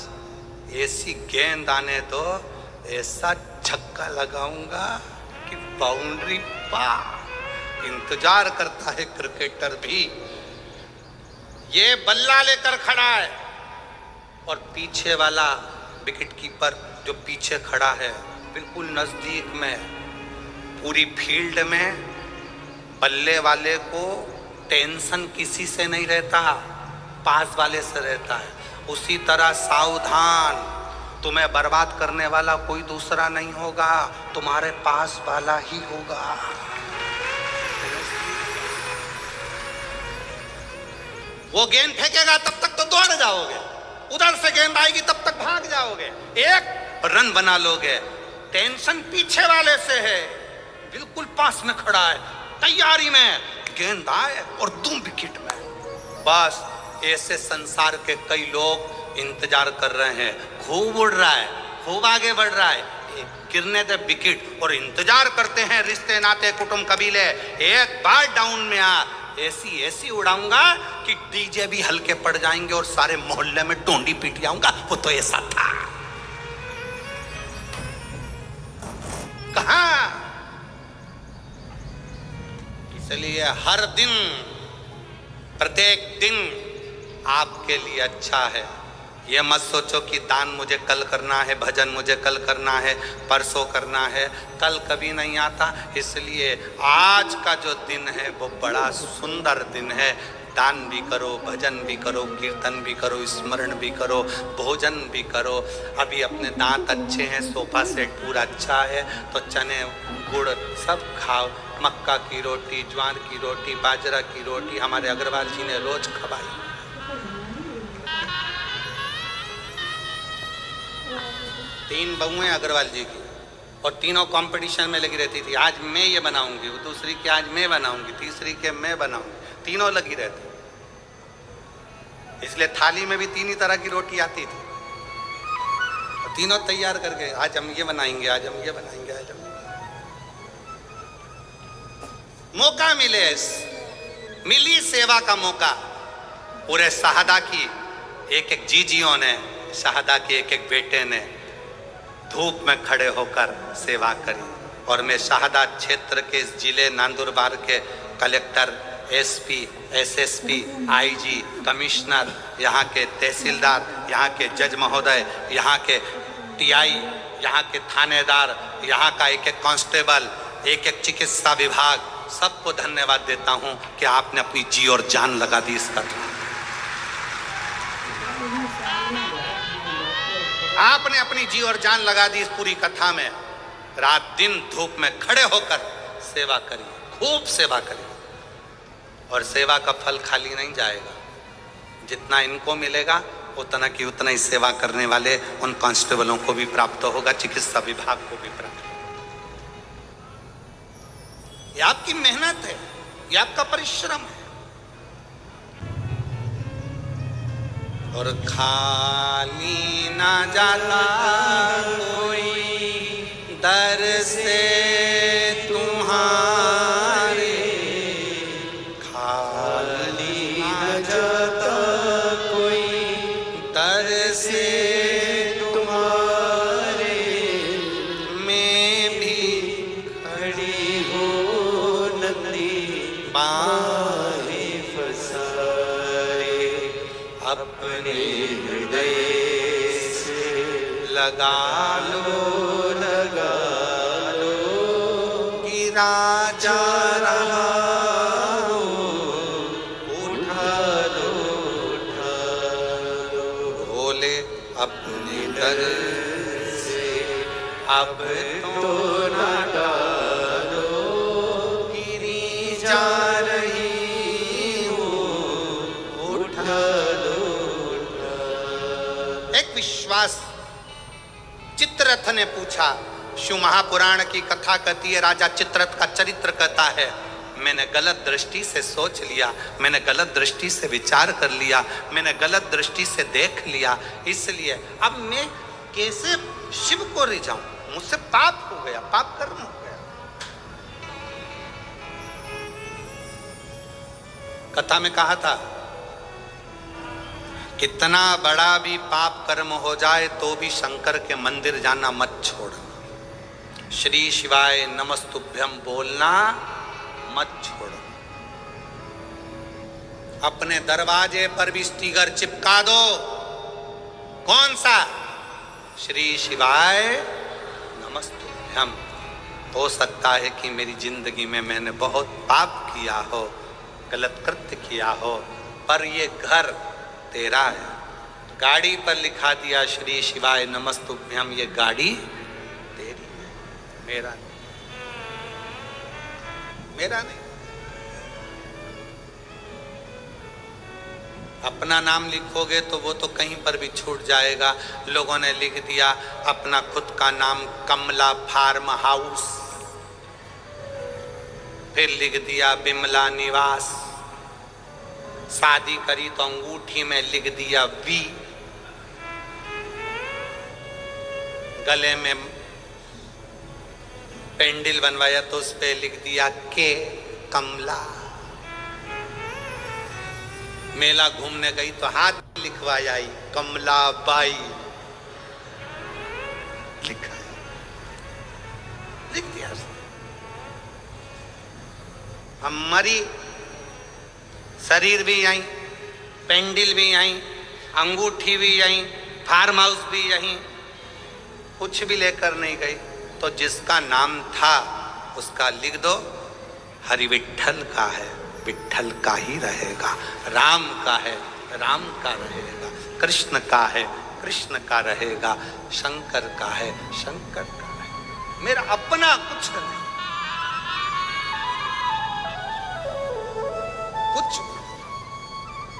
ऐसी गेंद आने दो, ऐसा छक्का लगाऊंगा कि बाउंड्री पार। इंतजार करता है क्रिकेटर भी। ये बल्ला लेकर खड़ा है और पीछे वाला विकेट कीपर जो पीछे खड़ा है बिल्कुल नजदीक में, पूरी फील्ड में बल्ले वाले को टेंशन किसी से नहीं रहता, पास वाले से रहता है। उसी तरह सावधान, तुम्हें बर्बाद करने वाला कोई दूसरा नहीं होगा, तुम्हारे पास वाला ही होगा। वो गेंद फेंकेगा तब तक तो दौड़ जाओगे, उधर से गेंद आएगी तब तक भाग जाओगे, एक रन बना लोगे। टेंशन पीछे वाले से है, बिल्कुल पास में खड़ा है, तैयारी में, गेंद आए और तुम विकेट में। बस ऐसे संसार के कई लोग इंतजार कर रहे हैं। खूब उड़ रहा है, खूब आगे बढ़ रहा है, गिरने दे विकेट, और इंतजार करते हैं रिश्ते नाते कुटुंब कबीले, एक बार डाउन में आ, ऐसी ऐसी उड़ाऊंगा कि डीजे भी हल्के पड़ जाएंगे और सारे मोहल्ले में टोंडी पीट जाऊंगा। वो तो ऐसा था। कहां? इसलिए हर दिन, प्रत्येक दिन आपके लिए अच्छा है। ये मत सोचो कि दान मुझे कल करना है, भजन मुझे कल करना है, परसों करना है, कल कभी नहीं आता। इसलिए आज का जो दिन है वो बड़ा सुंदर दिन है। दान भी करो, भजन भी करो, कीर्तन भी करो, स्मरण भी करो, भोजन भी करो। अभी अपने दांत अच्छे हैं, सोफा सेट पूरा अच्छा है, तो चने गुड़ सब खाओ। मक्का की रोटी, ज्वार की रोटी, बाजरा की रोटी हमारे अग्रवाल जी ने रोज खवाई। तीन बहुएं अग्रवाल जी की, और तीनों कंपटीशन में लगी रहती थी। आज मैं ये बनाऊंगी, वो दूसरी की आज मैं बनाऊंगी, तीसरी के मैं बनाऊंगी, तीनों लगी रहती। इसलिए थाली में भी तीन ही तरह की रोटी आती थी, तीनों तैयार करके आज हम ये बनाएंगे, आज हम ये बनाएंगे, आज हम। मौका मिली सेवा का मौका। पूरे शहादा की एक एक जीजियों ने, शहादा के एक एक बेटे ने धूप में खड़े होकर सेवा करी। और मैं शहादा क्षेत्र के जिले नंदुरबार के collector, SP, SSP, IG, commissioner, यहाँ के तहसीलदार, यहाँ के जज महोदय, यहाँ के टीआई, यहाँ के थानेदार, यहाँ का एक एक कांस्टेबल, एक एक चिकित्सा विभाग, सबको धन्यवाद देता हूँ कि आपने अपनी जी और जान लगा दी इस कथा। आपने अपनी जी और जान लगा दी इस पूरी कथा में। रात दिन धूप में खड़े होकर सेवा करी, खूब सेवा करी। और सेवा का फल खाली नहीं जाएगा, जितना इनको मिलेगा उतना की उतना ही सेवा करने वाले उन कांस्टेबलों को भी प्राप्त होगा, चिकित्सा विभाग को भी प्राप्त होगा। ये आपकी मेहनत है, ये आपका परिश्रम है। और खाली ना जाता कोई दर से तुम्हारे, खाली ना जाता कोई दर से तुम्हारे, मैं भी खड़ी हो नदी बाहें फसाए, अपने हृदय से लगा लो गिरा जा रहा हो, उठा लो भोले अपने दर से अब तो ना डालो, गिरी जा रही हो, उठा लो। एक विश्वास चित्ररथ ने पूछा। शिव महापुराण की कथा कहती है, राजा चित्ररथ का चरित्र कहता है, मैंने गलत दृष्टि से सोच लिया, मैंने गलत दृष्टि से विचार कर लिया, मैंने गलत दृष्टि से देख लिया, इसलिए अब मैं कैसे शिव को रिझाऊं, मुझसे पाप हो गया, पाप कर्म हो गया। कथा में कहा था, कितना बड़ा भी पाप कर्म हो जाए तो भी शंकर के मंदिर जाना मत छोड़ना, श्री शिवाय नमस्तुभ्यम बोलना मत छोड़ो। अपने दरवाजे पर भी स्टिकर चिपका दो। कौन सा? श्री शिवाय नमस्तुभ्यम। हो सकता है कि मेरी जिंदगी में मैंने बहुत पाप किया हो, गलत कृत्य किया हो, पर ये घर तेरा है। गाड़ी पर लिखा दिया श्री शिवाय नमस्तुभ्यम, ये गाड़ी तेरी है, मेरा नहीं, मेरा नहीं। अपना नाम लिखोगे तो वो तो कहीं पर भी छूट जाएगा। लोगों ने लिख दिया अपना खुद का नाम कमला फार्म हाउस, फिर लिख दिया बिमला निवास, शादी करी तो अंगूठी में लिख दिया वी, गले में पेंडिल बनवाया तो उस पे लिख दिया के कमला। मेला घूमने गई तो हाथ लिखवाई आई कमला बाई, लिखा लिख दिया। हम मरी, शरीर भी यहीं, पेंडिल भी यहीं, अंगूठी भी यहीं, फार्म हाउस भी यहीं, कुछ भी लेकर नहीं गई। तो जिसका नाम था उसका लिख दो हरि विठ्ठल का है, विठ्ठल का ही रहेगा, राम का है राम का रहेगा, कृष्ण का है कृष्ण का रहेगा, शंकर का है शंकर का है, मेरा अपना कुछ नहीं, कुछ।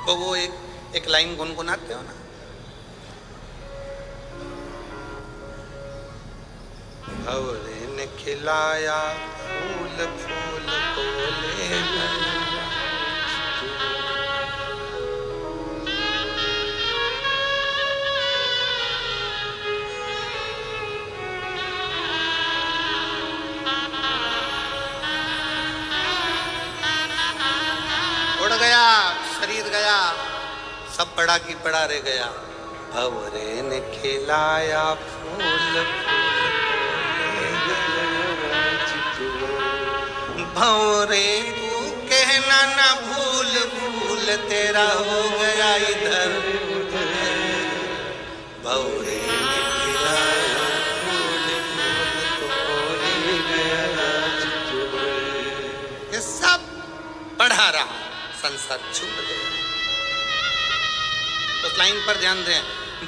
तो वो एक लाइन गुनगुनाते हो ना, भंवरे ने खिलाया फूल फूल को ले गया, उड़ गया शरीर गया, सब पड़ा की पड़ा रह गया। भंवरे ने खिलाया फूल भंवरे तू कहना ना भूल भूल तेरा हो गया इधर, भंवरे ने खिलाया फूल फूल तो गया। ये सब पढ़ा रहा, संसार छूट गया। उस लाइन पर ध्यान दें,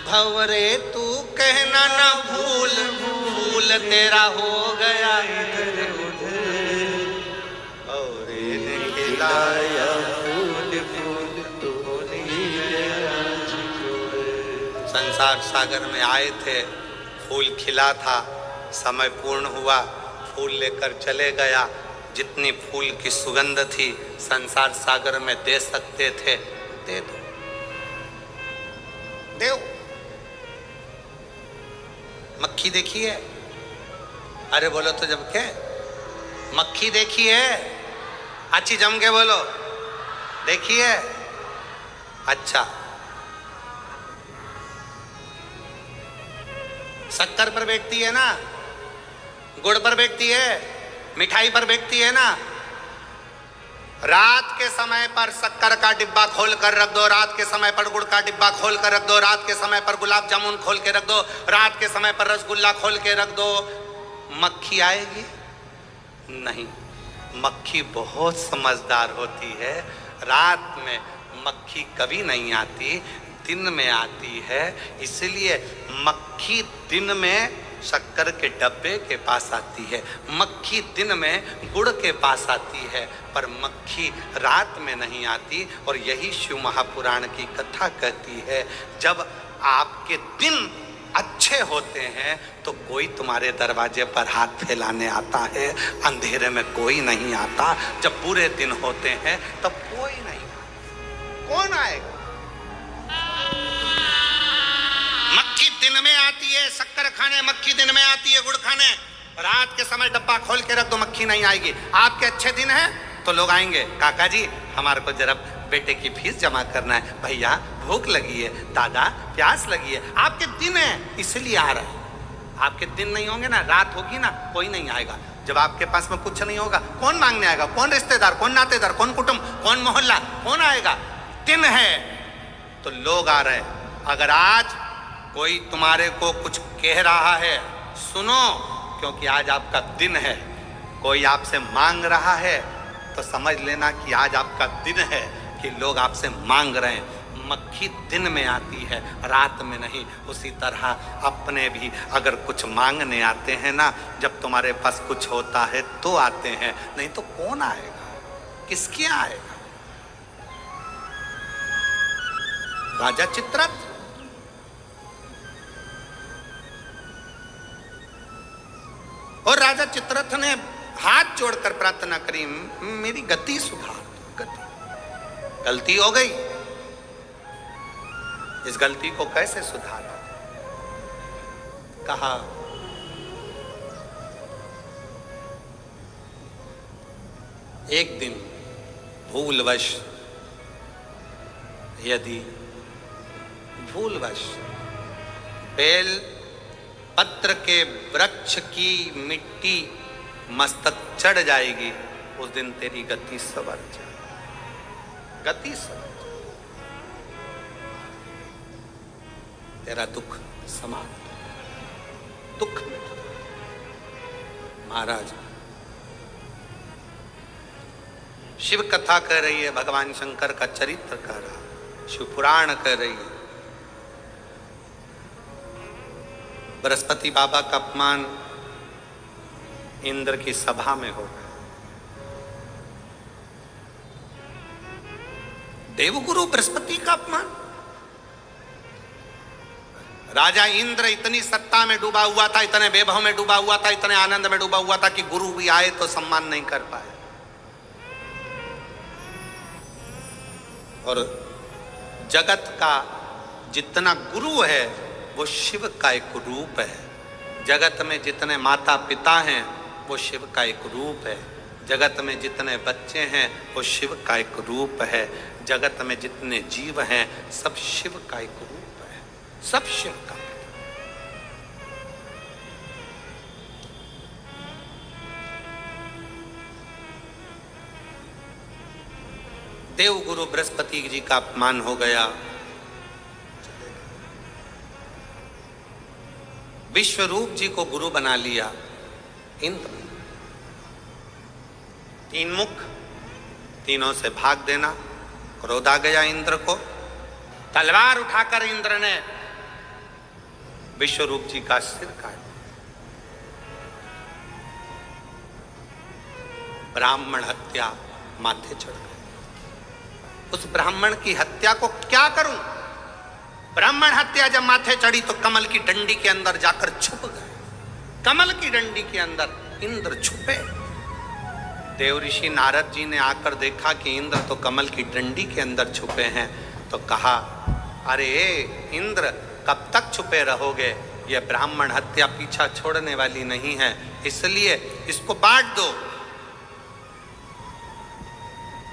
भंवरे तू कहना ना भूल भूल तेरा हो गया इधर उधर, भंवरे ने खिलाया फूल फूल तो गया। संसार सागर में आए थे, फूल खिला था, समय पूर्ण हुआ, फूल लेकर चले गया। जितनी फूल की सुगंध थी संसार सागर में दे सकते थे, दे दो, देव। मक्खी देखी है? अरे बोलो तो जम के, मक्खी देखी है? अच्छी जम के बोलो, देखी है? अच्छा, शक्कर पर बैठती है ना, गुड़ पर बैठती है, मिठाई पर बैठती है ना। रात के समय पर शक्कर का डिब्बा खोल कर रख दो, रात के समय पर गुड़ का डिब्बा खोल कर रख दो, रात के समय पर गुलाब जामुन खोल के रख दो, रात के समय पर रसगुल्ला खोल के रख दो, मक्खी आएगी? नहीं। मक्खी बहुत समझदार होती है, रात में मक्खी कभी नहीं आती, दिन में आती है। इसलिए मक्खी दिन में शक्कर के डब्बे के पास आती है, मक्खी दिन में गुड़ के पास आती है, पर मक्खी रात में नहीं आती। और यही शिव महापुराण की कथा कहती है, जब आपके दिन अच्छे होते हैं तो कोई तुम्हारे दरवाजे पर हाथ फैलाने आता है, अंधेरे में कोई नहीं आता। जब बुरे दिन होते हैं तब कोई नहीं, कौन आएगा? मक्खी दिन में आती है शक्कर खाने, मक्खी दिन में आती है गुड़ खाने। रात के समय डब्बा खोल के रख दो, मक्खी नहीं आएगी। आपके अच्छे दिन है तो लोग आएंगे, काका जी हमारे को जरा बेटे की फीस जमा करना है, भैया भूख लगी है, दादा प्यास लगी है। आपके दिन है इसलिए आ रहा है। आपके दिन नहीं होंगे ना, रात होगी ना, कोई नहीं आएगा। जब आपके पास में कुछ नहीं होगा, कौन मांगने आएगा? कौन रिश्तेदार, कौन नातेदार, कौन कुटुंब, कौन मोहल्ला, कौन आएगा? दिन है तो लोग आ रहे हैं। अगर आज कोई तुम्हारे को कुछ कह रहा है, सुनो, क्योंकि आज आपका दिन है। कोई आपसे मांग रहा है तो समझ लेना कि आज आपका दिन है कि लोग आपसे मांग रहे हैं। मक्खी दिन में आती है, रात में नहीं। उसी तरह अपने भी अगर कुछ मांगने आते हैं ना, जब तुम्हारे पास कुछ होता है तो आते हैं, नहीं तो कौन आएगा? किसके आएगा? राजा चित्ररथ, और राजा चित्ररथ ने हाथ जोड़कर प्रार्थना करी, मेरी गति सुधार, गति, गलती हो गई, इस गलती को कैसे सुधारा? कहा एक दिन भूलवश, यदि भूलवश बेल पत्र के वृक्ष की मिट्टी मस्तक चढ़ जाएगी, उस दिन तेरी गति सवर जाएगी, गति सवर जाएगी, तेरा दुख समाप्त, दुख मिट जाएगा। महाराज शिव कथा कह रही है, भगवान शंकर का चरित्र कह रहा, शिव पुराण कह रही है। बृहस्पति बाबा का अपमान इंद्र की सभा में हो गया। देवगुरु बृहस्पति का अपमान। राजा इंद्र इतनी सत्ता में डूबा हुआ था, इतने वैभव में डूबा हुआ था, इतने आनंद में डूबा हुआ था कि गुरु भी आए तो सम्मान नहीं कर पाए। और जगत का जितना गुरु है वो शिव का एक रूप है। जगत में जितने माता पिता हैं वो शिव का एक रूप है। जगत में जितने बच्चे हैं वो शिव का एक रूप है। जगत में जितने जीव हैं सब शिव का एक रूप है, सब शिव का। देवगुरु बृहस्पति जी का अपमान हो गया। विश्वरूप जी को गुरु बना लिया इंद्र। तीन मुख, तीनों से भाग देना। क्रोध आ गया इंद्र को, तलवार उठाकर इंद्र ने विश्वरूप जी का सिर काट। ब्राह्मण हत्या माथे चढ़ गई। उस ब्राह्मण की हत्या को क्या करूं? ब्राह्मण हत्या जब माथे चढ़ी तो कमल की डंडी के अंदर जाकर छुप गए। कमल की डंडी के अंदर इंद्र छुपे। देव ऋषि नारद जी ने आकर देखा कि इंद्र तो कमल की डंडी के अंदर छुपे हैं, तो कहा, अरे इंद्र कब तक छुपे रहोगे? यह ब्राह्मण हत्या पीछा छोड़ने वाली नहीं है, इसलिए इसको बांट दो।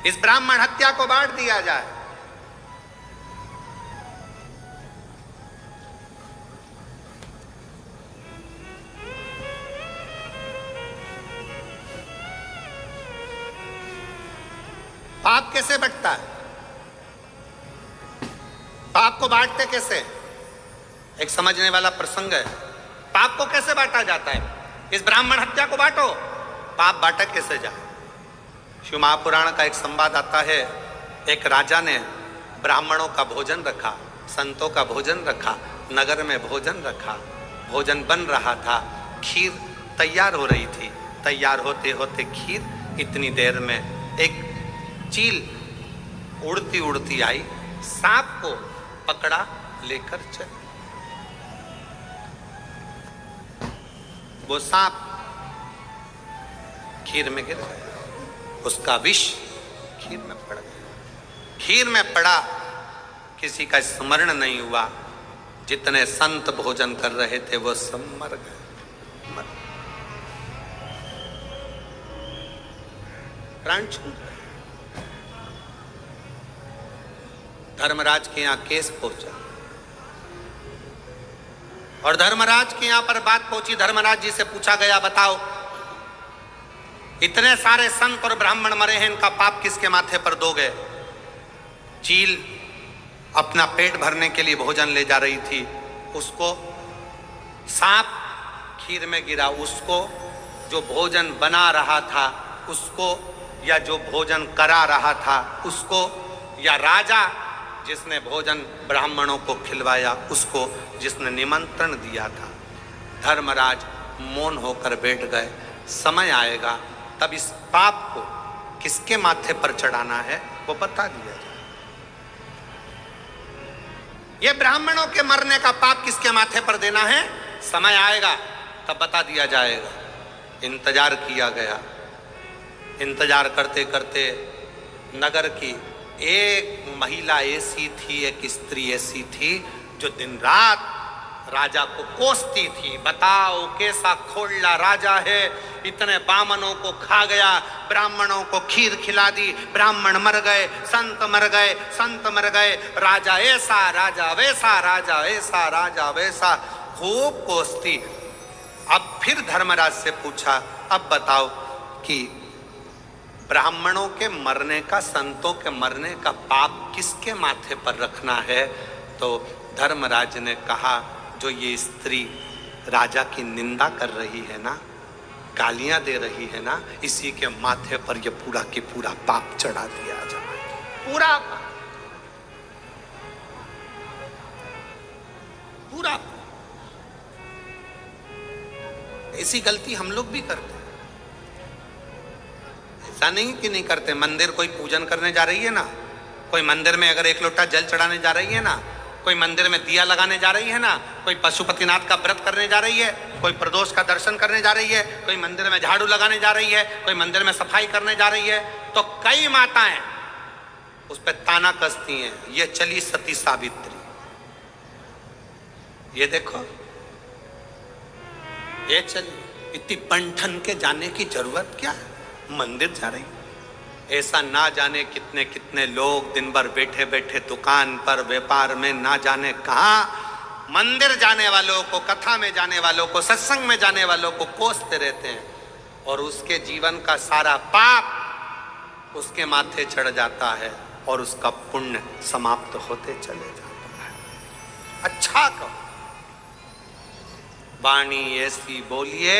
इस ब्राह्मण हत्या को बांट दिया जाए। पाप कैसे बंटता है? पाप को बांटते कैसे? एक समझने वाला प्रसंग है। पाप को कैसे बांटा जाता है? इस ब्राह्मण हत्या को बांटो, पाप बांटा कैसे जाए? शिव महापुराण का एक संवाद आता है। एक राजा ने ब्राह्मणों का भोजन रखा, संतों का भोजन रखा, नगर में भोजन रखा। भोजन बन रहा था, खीर तैयार हो रही थी। तैयार होते होते खीर, इतनी देर में एक चील उड़ती उड़ती आई, सांप को पकड़ा, लेकर चली। वो सांप खीर में गिर गया, उसका विष खीर में पड़ गया। खीर में पड़ा, किसी का स्मरण नहीं हुआ। जितने संत भोजन कर रहे थे वो सब मर गए, प्राण छूट गए। धर्मराज के यहां केस पहुंचा और धर्मराज के यहां पर बात पहुंची। धर्मराज जी से पूछा गया, बताओ इतने सारे संत और ब्राह्मण मरे हैं, इनका पाप किसके माथे पर दोगे? चील अपना पेट भरने के लिए भोजन ले जा रही थी, उसको सांप खीर में गिरा, उसको जो भोजन बना रहा था उसको, या जो भोजन करा रहा था उसको, या राजा जिसने भोजन ब्राह्मणों को खिलवाया उसको, जिसने निमंत्रण दिया था। धर्मराज मौन होकर बैठ गए। समय आएगा तब इस पाप को किसके माथे पर चढ़ाना है वो बता दिया जाए। ये ब्राह्मणों के मरने का पाप किसके माथे पर देना है, समय आएगा तब बता दिया जाएगा। इंतजार किया गया। इंतजार करते करते नगर की एक महिला ऐसी थी, एक स्त्री ऐसी थी जो दिन रात राजा को कोसती थी। बताओ कैसा खोलना राजा है, इतने बामनों को खा गया, ब्राह्मणों को खीर खिला दी, ब्राह्मण मर गए, संत मर गए, संत मर गए, राजा ऐसा, राजा वैसा, राजा ऐसा, राजा वैसा, खूब कोसती। अब फिर धर्मराज से पूछा, अब बताओ कि ब्राह्मणों के मरने का, संतों के मरने का पाप किसके माथे पर रखना है? तो धर्मराज ने कहा, जो ये स्त्री राजा की निंदा कर रही है ना, गालियां दे रही है ना, इसी के माथे पर ये पूरा के पूरा पाप चढ़ा दिया जाए, पूरा पूरा। ऐसी गलती हम लोग भी करते हैं, ऐसा नहीं कि नहीं करते। मंदिर कोई पूजन करने जा रही है ना, कोई मंदिर में अगर एक लोटा जल चढ़ाने जा रही है ना, कोई मंदिर में दिया लगाने जा रही है ना, कोई पशुपतिनाथ का व्रत करने जा रही है, कोई प्रदोष का दर्शन करने जा रही है, कोई मंदिर में झाड़ू लगाने जा रही है, कोई मंदिर में सफाई करने जा रही है, तो कई माताएं उस पर ताना कसती हैं, ये चली सती सावित्री। ये देखो, ये चली, इतनी बंठन के जाने की जरूरत क्या है, मंदिर जा रही। ऐसा ना जाने कितने कितने लोग दिन भर बैठे बैठे दुकान पर व्यापार में ना जाने कहाँ मंदिर जाने वालों को, कथा में जाने वालों को, सत्संग में जाने वालों को कोसते रहते हैं, और उसके जीवन का सारा पाप उसके माथे चढ़ जाता है और उसका पुण्य समाप्त होते चले जाता है। अच्छा कहो, वाणी ऐसी बोलिए,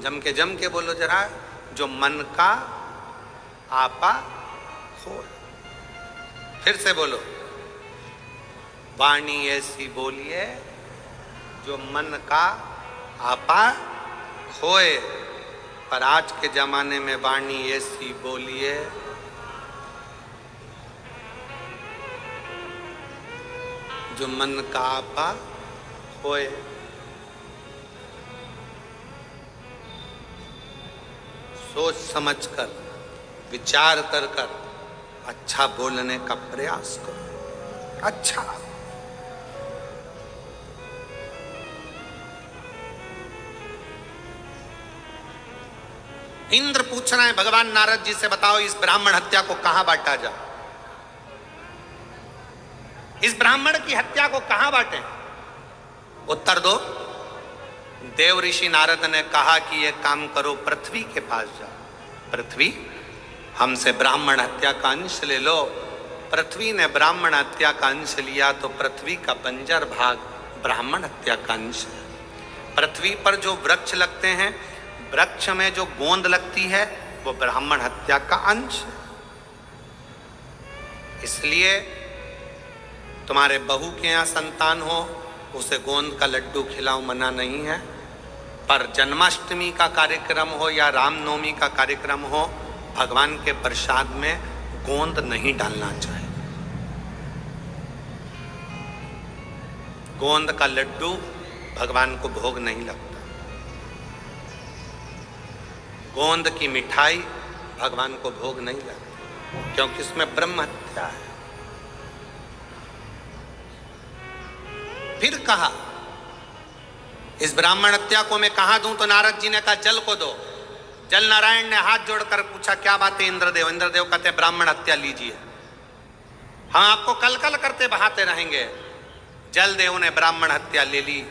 जम के बोलो जरा, जो मन का आपा हो। फिर से बोलो, वाणी ऐसी बोलिए जो मन का आपा होए। पर आज के जमाने में वाणी ऐसी बोलिए जो मन का आपा होए। सोच समझकर, विचार कर कर अच्छा बोलने का प्रयास करो। अच्छा, इंद्र पूछ रहे हैं भगवान नारद जी से, बताओ इस ब्राह्मण हत्या को कहां बांटा जाए, इस ब्राह्मण की हत्या को कहां बांटे? उत्तर दो। देव ऋषि नारद ने कहा कि ये काम करो, पृथ्वी के पास जाओ। पृथ्वी, हमसे ब्राह्मण हत्या का अंश ले लो। पृथ्वी ने ब्राह्मण हत्या का अंश लिया तो पृथ्वी का बंजर भाग ब्राह्मण हत्या का अंश है। पृथ्वी पर जो वृक्ष लगते हैं, वृक्ष में जो गोंद लगती है, वो ब्राह्मण हत्या का अंश है। इसलिए तुम्हारे बहू के यहाँ संतान हो, उसे गोंद का लड्डू खिलाओ, मना नहीं है। पर जन्माष्टमी का कार्यक्रम हो या रामनवमी का कार्यक्रम हो, भगवान के प्रसाद में गोंद नहीं डालना चाहिए। गोंद का लड्डू भगवान को भोग नहीं लगता। गोंद की मिठाई भगवान को भोग नहीं लगती, क्योंकि इसमें ब्रह्म हत्या है। फिर कहा, इस ब्राह्मण हत्या को मैं कहां दूं? तो नारद जी ने कहा, जल को दो। जल नारायण ने हाथ जोड़कर पूछा, क्या बात है इंद्रदेव? इंद्रदेव कहते, ब्राह्मण हत्या लीजिए, हम आपको कल कल करते बहाते रहेंगे। जल देव ने ब्राह्मण हत्या ले ली।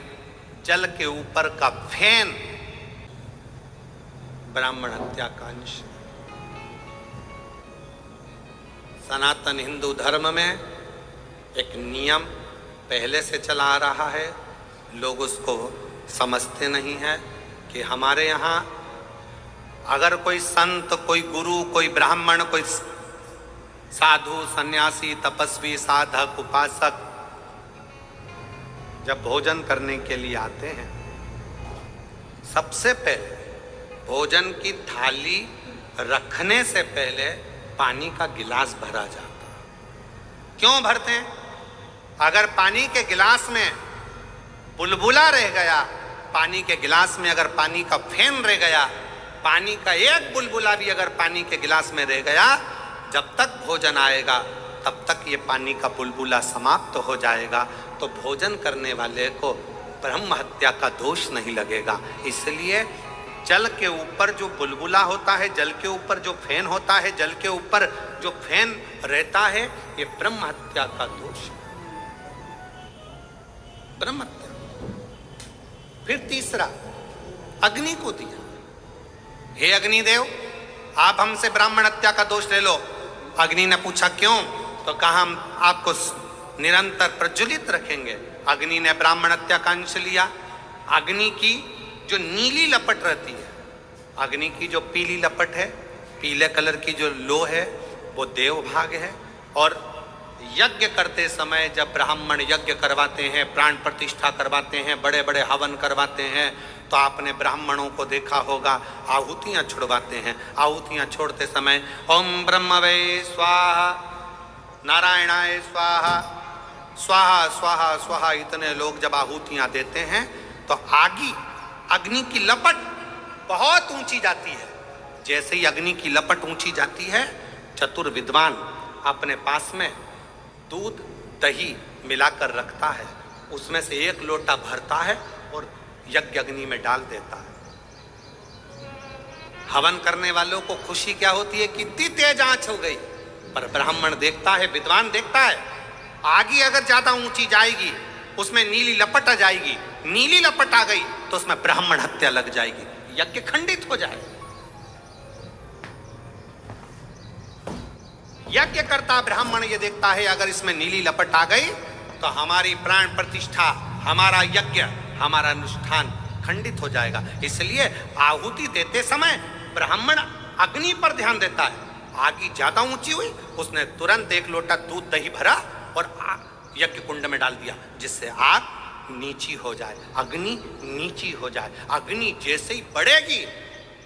जल के ऊपर का फैन ब्राह्मण हत्या का अंश। सनातन हिंदू धर्म में एक नियम पहले से चला आ रहा है, लोग उसको समझते नहीं है कि हमारे यहाँ अगर कोई संत, कोई गुरु, कोई ब्राह्मण, कोई साधु, सन्यासी, तपस्वी, साधक, उपासक जब भोजन करने के लिए आते हैं, सबसे पहले भोजन की थाली रखने से पहले पानी का गिलास भरा जाता है। क्यों भरते हैं? अगर पानी के गिलास में बुलबुला रह गया, पानी के गिलास में अगर पानी का फेन रह गया, पानी का एक बुलबुला भी अगर पानी के गिलास में रह गया, जब तक भोजन आएगा तब तक ये पानी का बुलबुला समाप्त हो जाएगा, तो भोजन करने वाले को ब्रह्म हत्या का दोष नहीं लगेगा। इसलिए जल के ऊपर जो बुलबुला होता है, जल के ऊपर जो फैन होता है, जल के ऊपर जो फैन रहता है, ये ब्रह्म हत्या का दोष है, ब्रह्म हत्या। फिर तीसरा, अग्नि को दिया, हे अग्निदेव, आप हमसे ब्राह्मण हत्या का दोष ले लो। अग्नि ने पूछा क्यों? तो कहा, हम आपको निरंतर प्रज्वलित रखेंगे। अग्नि ने ब्राह्मण हत्या का अंश लिया। अग्नि की जो नीली लपट रहती है, अग्नि की जो पीली लपट है, पीले कलर की जो लो है, वो देव भाग है। और यज्ञ करते समय जब ब्राह्मण यज्ञ करवाते हैं, प्राण प्रतिष्ठा करवाते हैं, बड़े बड़े हवन करवाते हैं, तो आपने ब्राह्मणों को देखा होगा आहुतियां छुड़वाते हैं। आहुतियां छोड़ते समय ओम ब्रह्मवे स्वाहा, नारायणाय स्वाहा, स्वाहा स्वाहा स्वाहा, इतने लोग जब आहुतियां देते हैं तो अग्नि की लपट बहुत ऊंची जाती है। जैसे ही अग्नि की लपट ऊंची जाती है, चतुर विद्वान अपने पास में दूध दही मिलाकर रखता है, उसमें से एक लोटा भरता है और यज्ञ अग्नि में डाल देता है। हवन करने वालों को खुशी क्या होती है कि इतनी तेज आंच हो गई, पर ब्राह्मण देखता है, विद्वान देखता है, आगे अगर ज्यादा ऊंची जाएगी उसमें नीली लपट आ जाएगी, नीली लपट आ गई तो उसमें ब्राह्मण हत्या लग जाएगी, यज्ञ खंडित हो जाएगा। यज्ञ करता ब्राह्मण ये देखता है अगर इसमें नीली लपट आ गई तो हमारी प्राण प्रतिष्ठा, हमारा यज्ञ, हमारा अनुष्ठान खंडित हो जाएगा। इसलिए आहुति देते समय ब्राह्मण अग्नि पर ध्यान देता है। आग ज्यादा ऊंची हुई, उसने तुरंत एक लोटा दूध दही भरा और यज्ञ कुंड में डाल दिया, जिससे आग नीची हो जाए, अग्नि नीची हो जाए। अग्नि जैसे ही बढ़ेगी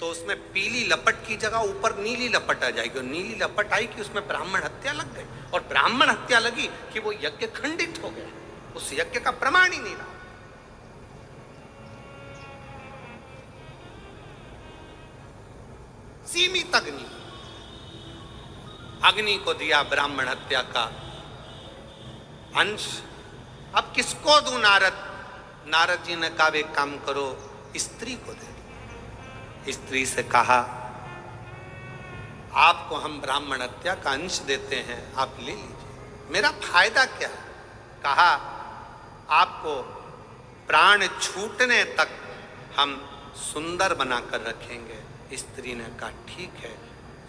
तो उसमें पीली लपट की जगह ऊपर नीली लपट आ जाएगी, और नीली लपट आई कि उसमें ब्राह्मण हत्या लग गई, और ब्राह्मण हत्या लगी कि वो यज्ञ खंडित हो गया, उस यज्ञ का प्रमाण ही नहीं रहा। सीमित अग्नि को दिया ब्राह्मण हत्या का अंश। अब किसको दूं? नारद जी ने कहा एक काम करो, स्त्री को दे दो। स्त्री से कहा आपको हम ब्राह्मण हत्या का अंश देते हैं, आप ले लीजिए, मेरा फायदा क्या है? कहा आपको प्राण छूटने तक हम सुंदर बनाकर रखेंगे। स्त्री ने कहा ठीक है,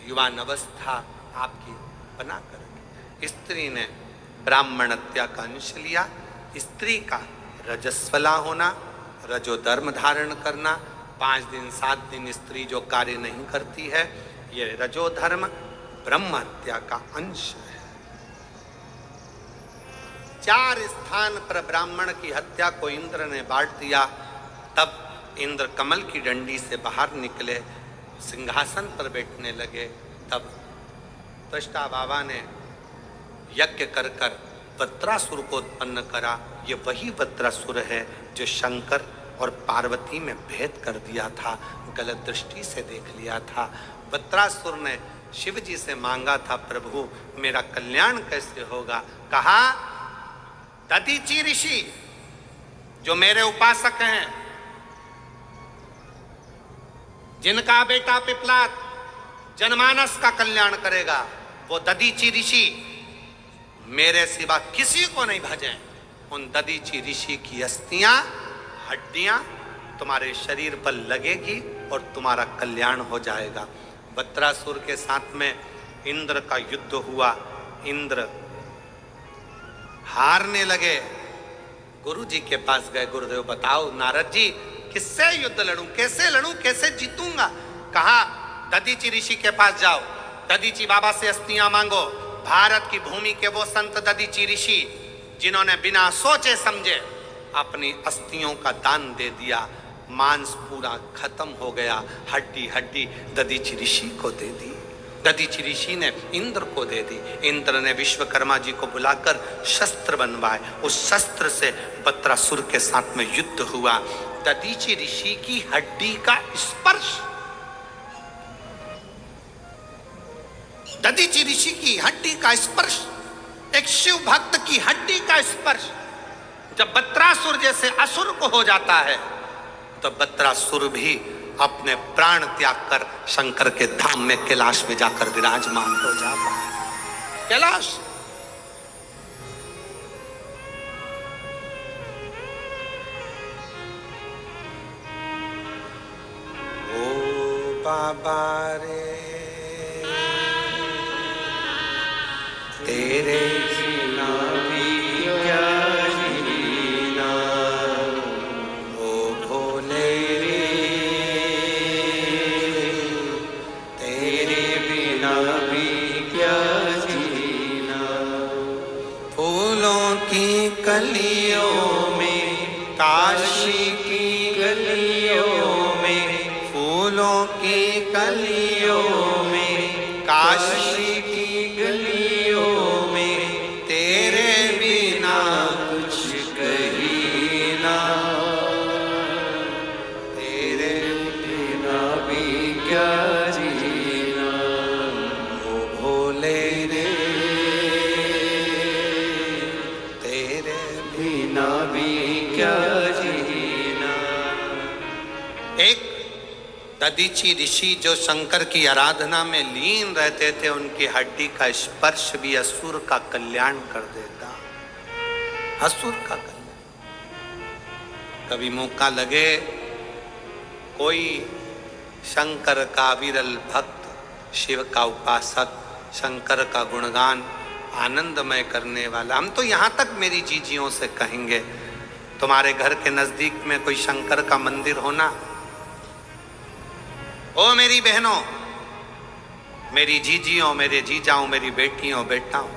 युवान अवस्था आपकी बनाकर रखें। स्त्री ने ब्राह्मण हत्या का अंश लिया। स्त्री का रजस्वला होना, रजोधर्म धारण करना, 5 दिन 7 दिन स्त्री जो कार्य नहीं करती है, ये रजोधर्म ब्रह्म हत्या का अंश है। 4 स्थान पर ब्राह्मण की हत्या को इंद्र ने बांट दिया। तब इंद्र कमल की डंडी से बाहर निकले, सिंहासन पर बैठने लगे। तब त्वष्टा बाबा ने यज्ञ कर कर वत्रासुर को उत्पन्न करा। ये वही वत्रासुर है जो शंकर और पार्वती में भेद कर दिया था, गलत दृष्टि से देख लिया था। वत्रासुर ने शिव जी से मांगा था, प्रभु मेरा कल्याण कैसे होगा? कहा दधीचि ऋषि जो मेरे उपासक हैं, जिनका बेटा पिपलाद जनमानस का कल्याण करेगा, वो दधीचि ऋषि मेरे सिवा किसी को नहीं भजें। उन दधीचि ऋषि की अस्थियां, हड्डियां तुम्हारे शरीर पर लगेगी और तुम्हारा कल्याण हो जाएगा। वत्रासुर के साथ में इंद्र का युद्ध हुआ। इंद्र हारने लगे। गुरु जी के पास गए, गुरुदेव बताओ नारद जी किससे युद्ध लड़ूं, कैसे लड़ूं, कैसे जीतूंगा? कहा दधीचि ऋषि के पास जाओ, दधीचि बाबा से अस्थियां मांगो। भारत की भूमि के वो संत दधीचि ऋषि जिन्होंने बिना सोचे समझे अपनी अस्थियों का दान दे दिया, मांस पूरा खत्म हो गया, हड्डी हड्डी दधीचि ऋषि को दे दी। दधीचि ऋषि ने इंद्र को दे दी। इंद्र ने विश्वकर्मा जी को बुलाकर शस्त्र बनवाए। उस शस्त्र से वत्रासुर के साथ में युद्ध हुआ। दधीचि ऋषि की हड्डी का स्पर्श, दधीचि ऋषि की हड्डी का स्पर्श, एक शिव भक्त की हड्डी का स्पर्श जब वत्रासुर जैसे असुर को हो जाता है, तो वत्रासुर भी अपने प्राण त्याग कर शंकर के धाम में कैलाश में जाकर विराजमान हो जाता है। कैलाश ओ बाबा रे तेरे बिना भी क्या जीना, ओ भोले रे गलियों में, काशी की गलियों में, फूलों की कलियों में, काशी की गलियों में, तेरे बिना कुछ कहीं ना, तेरे बिना भी क्या जीना, ओ भोले रे, तेरे बिना भी क्या जीना। एक दधीची ऋषि जो शंकर की आराधना में लीन रहते थे, उनकी हड्डी का स्पर्श भी असुर का कल्याण कर देता, असुर का कल्याण। कभी मौका लगे कोई शंकर का विरल भक्त, शिव का उपासक, शंकर का गुणगान आनंदमय करने वाला, हम तो यहाँ तक मेरी जीजियों से कहेंगे, तुम्हारे घर के नजदीक में कोई शंकर का मंदिर होना, ओ मेरी बहनों, मेरी जीजियों, मेरे जीजाओं, मेरी बेटियों, बेटाओं,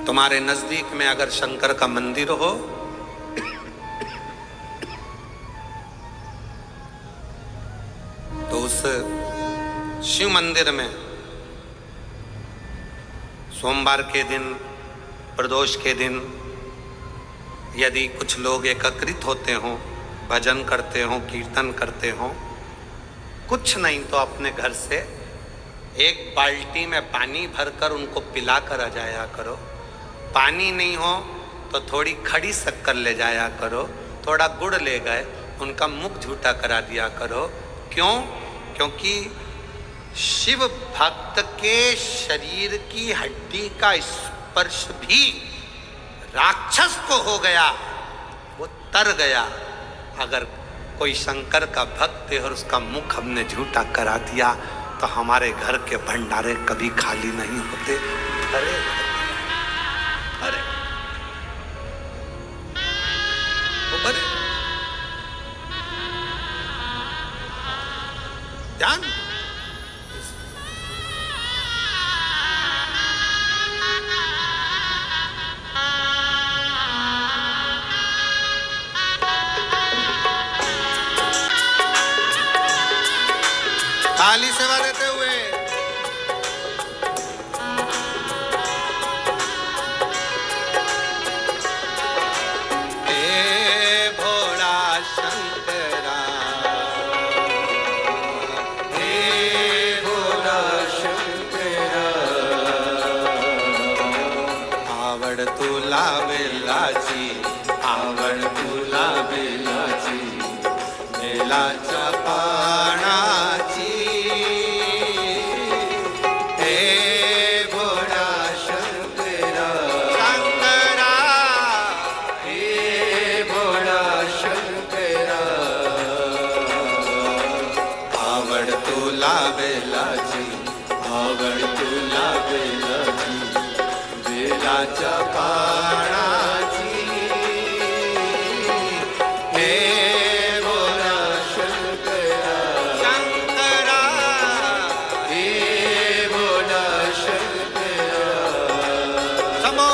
तुम्हारे नजदीक में अगर शंकर का मंदिर हो तो उस शिव मंदिर में सोमवार के दिन, प्रदोष के दिन यदि कुछ लोग एकत्रित होते हों, भजन करते हों, कीर्तन करते हों, कुछ नहीं तो अपने घर से एक बाल्टी में पानी भरकर उनको पिला कर आ जाया करो। पानी नहीं हो तो थोड़ी खड़ी शक्कर ले जाया करो, थोड़ा गुड़ ले गए, उनका मुख झूठा करा दिया करो। क्यों? क्योंकि शिव भक्त के शरीर की हड्डी का स्पर्श भी राक्षस को हो गया, वो तर गया। अगर कोई शंकर का भक्त है और उसका मुख हमने झूठा करा दिया तो हमारे घर के भंडारे कभी खाली नहीं होते। अरे अरे अरे ध्यान, ताली सेवा देते हुए हे भोला शंकरा, हे भोला शंकरा, आवड तुला बेलाची, आवड तुला बेलाची, बेलाच्या पानाची, आवड तुला बेलाची, बेलाच्या पानाची, हे भोला शंकरा, शंकरा, हे भोला शंकरा, समो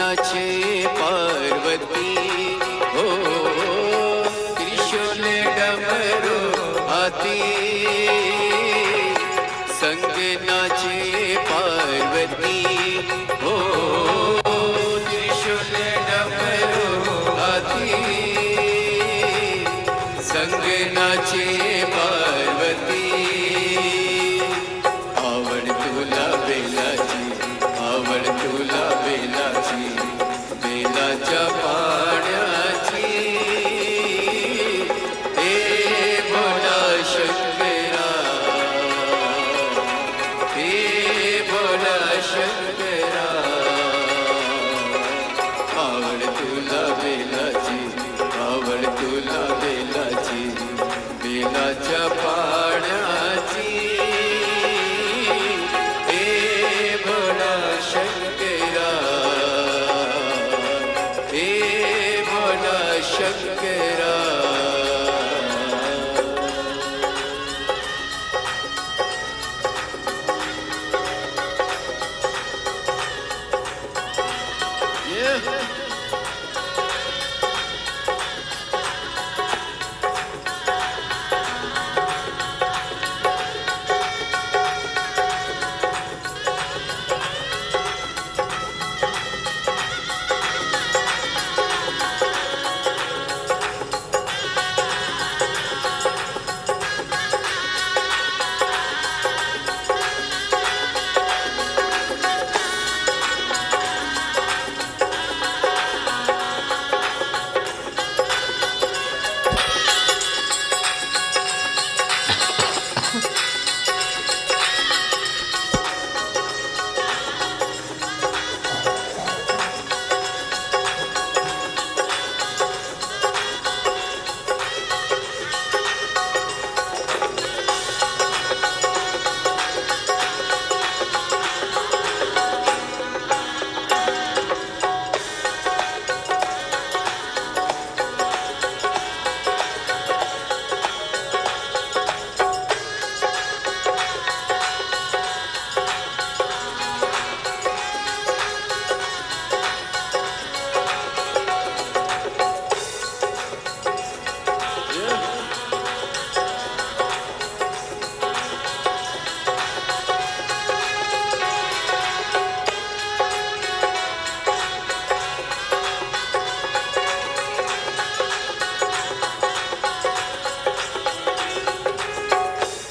नाचे पार्वती हो, त्रिशूल डमरू हाथी संग नाचे पार्वती हो, त्रिशूल डमरू हाथी संग नाचे पार्वती। आवड तुला बेलाची, आवड तुला बेलाची, बेलाच्या पाण्याची हे भोला शंकरा, हे भोला शंकरा। आवड तुला बेलाची, आवड तुला बेलाची, बेलाच्या पाण्याची हे भोला शंकरा, हे भोला शंकरा।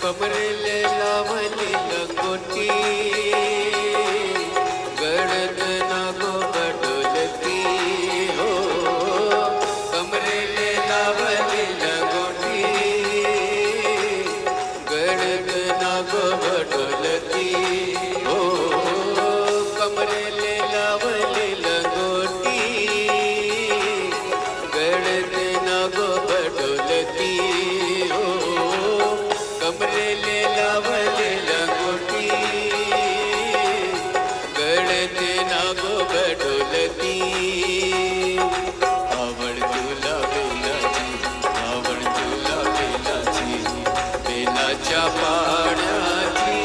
कमरेले लावली लंगोटी, गळ्यात नागो बडोलती हो, कमरेले लावली लंगोटी, गळ्यात नागो बडोलती हो, कमरेले लावली लंगोटी, गळ्यात नागो बडोलती हो, कमरेले लावले लंगोटी, गळ्यात नागो बडोलती। आवड तुला बेलाची, आवड तुला बेलाची, बेलाच्या पाण्याची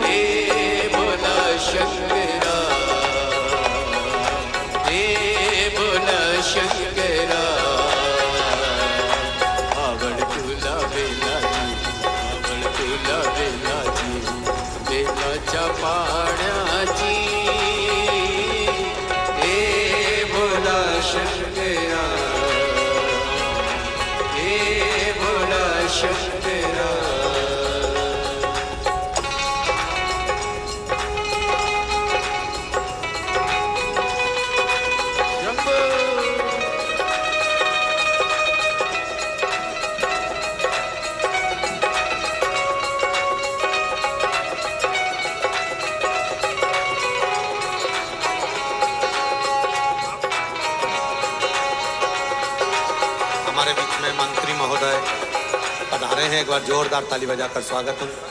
हे भोला शंकरा, हे भोला शंकरा। आवड तुला बेलाची, आवड तुला बेलाची, बेलाच्या पाण्याची हे भोला शंकरा, हे भोला शंकरा। हमारे बीच में मंत्री महोदय पधारे हैं, एक बार जोरदार ताली बजाकर स्वागत उनका।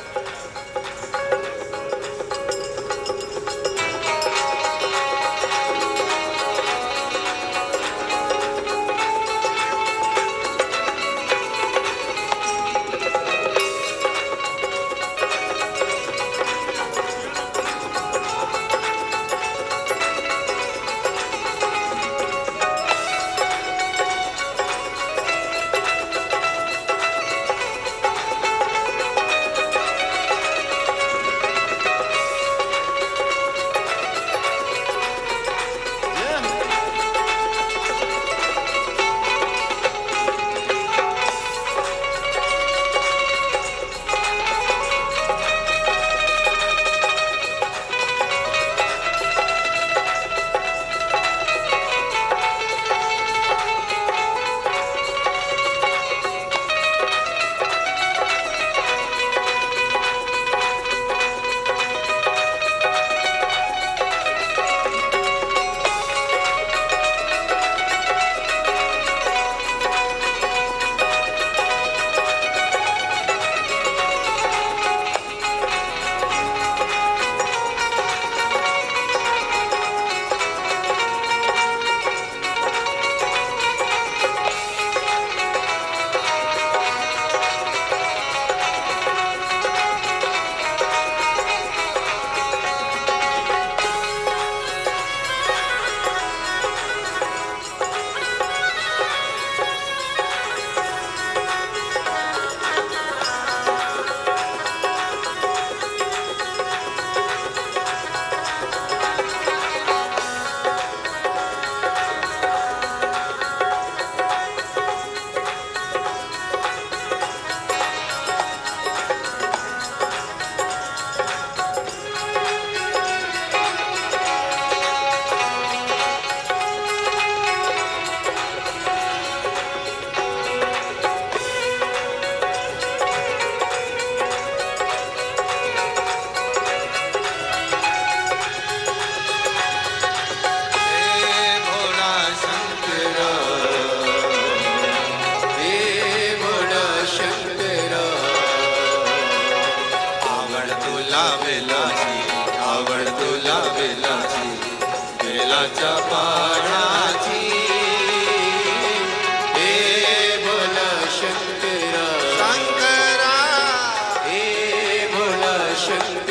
शक्ति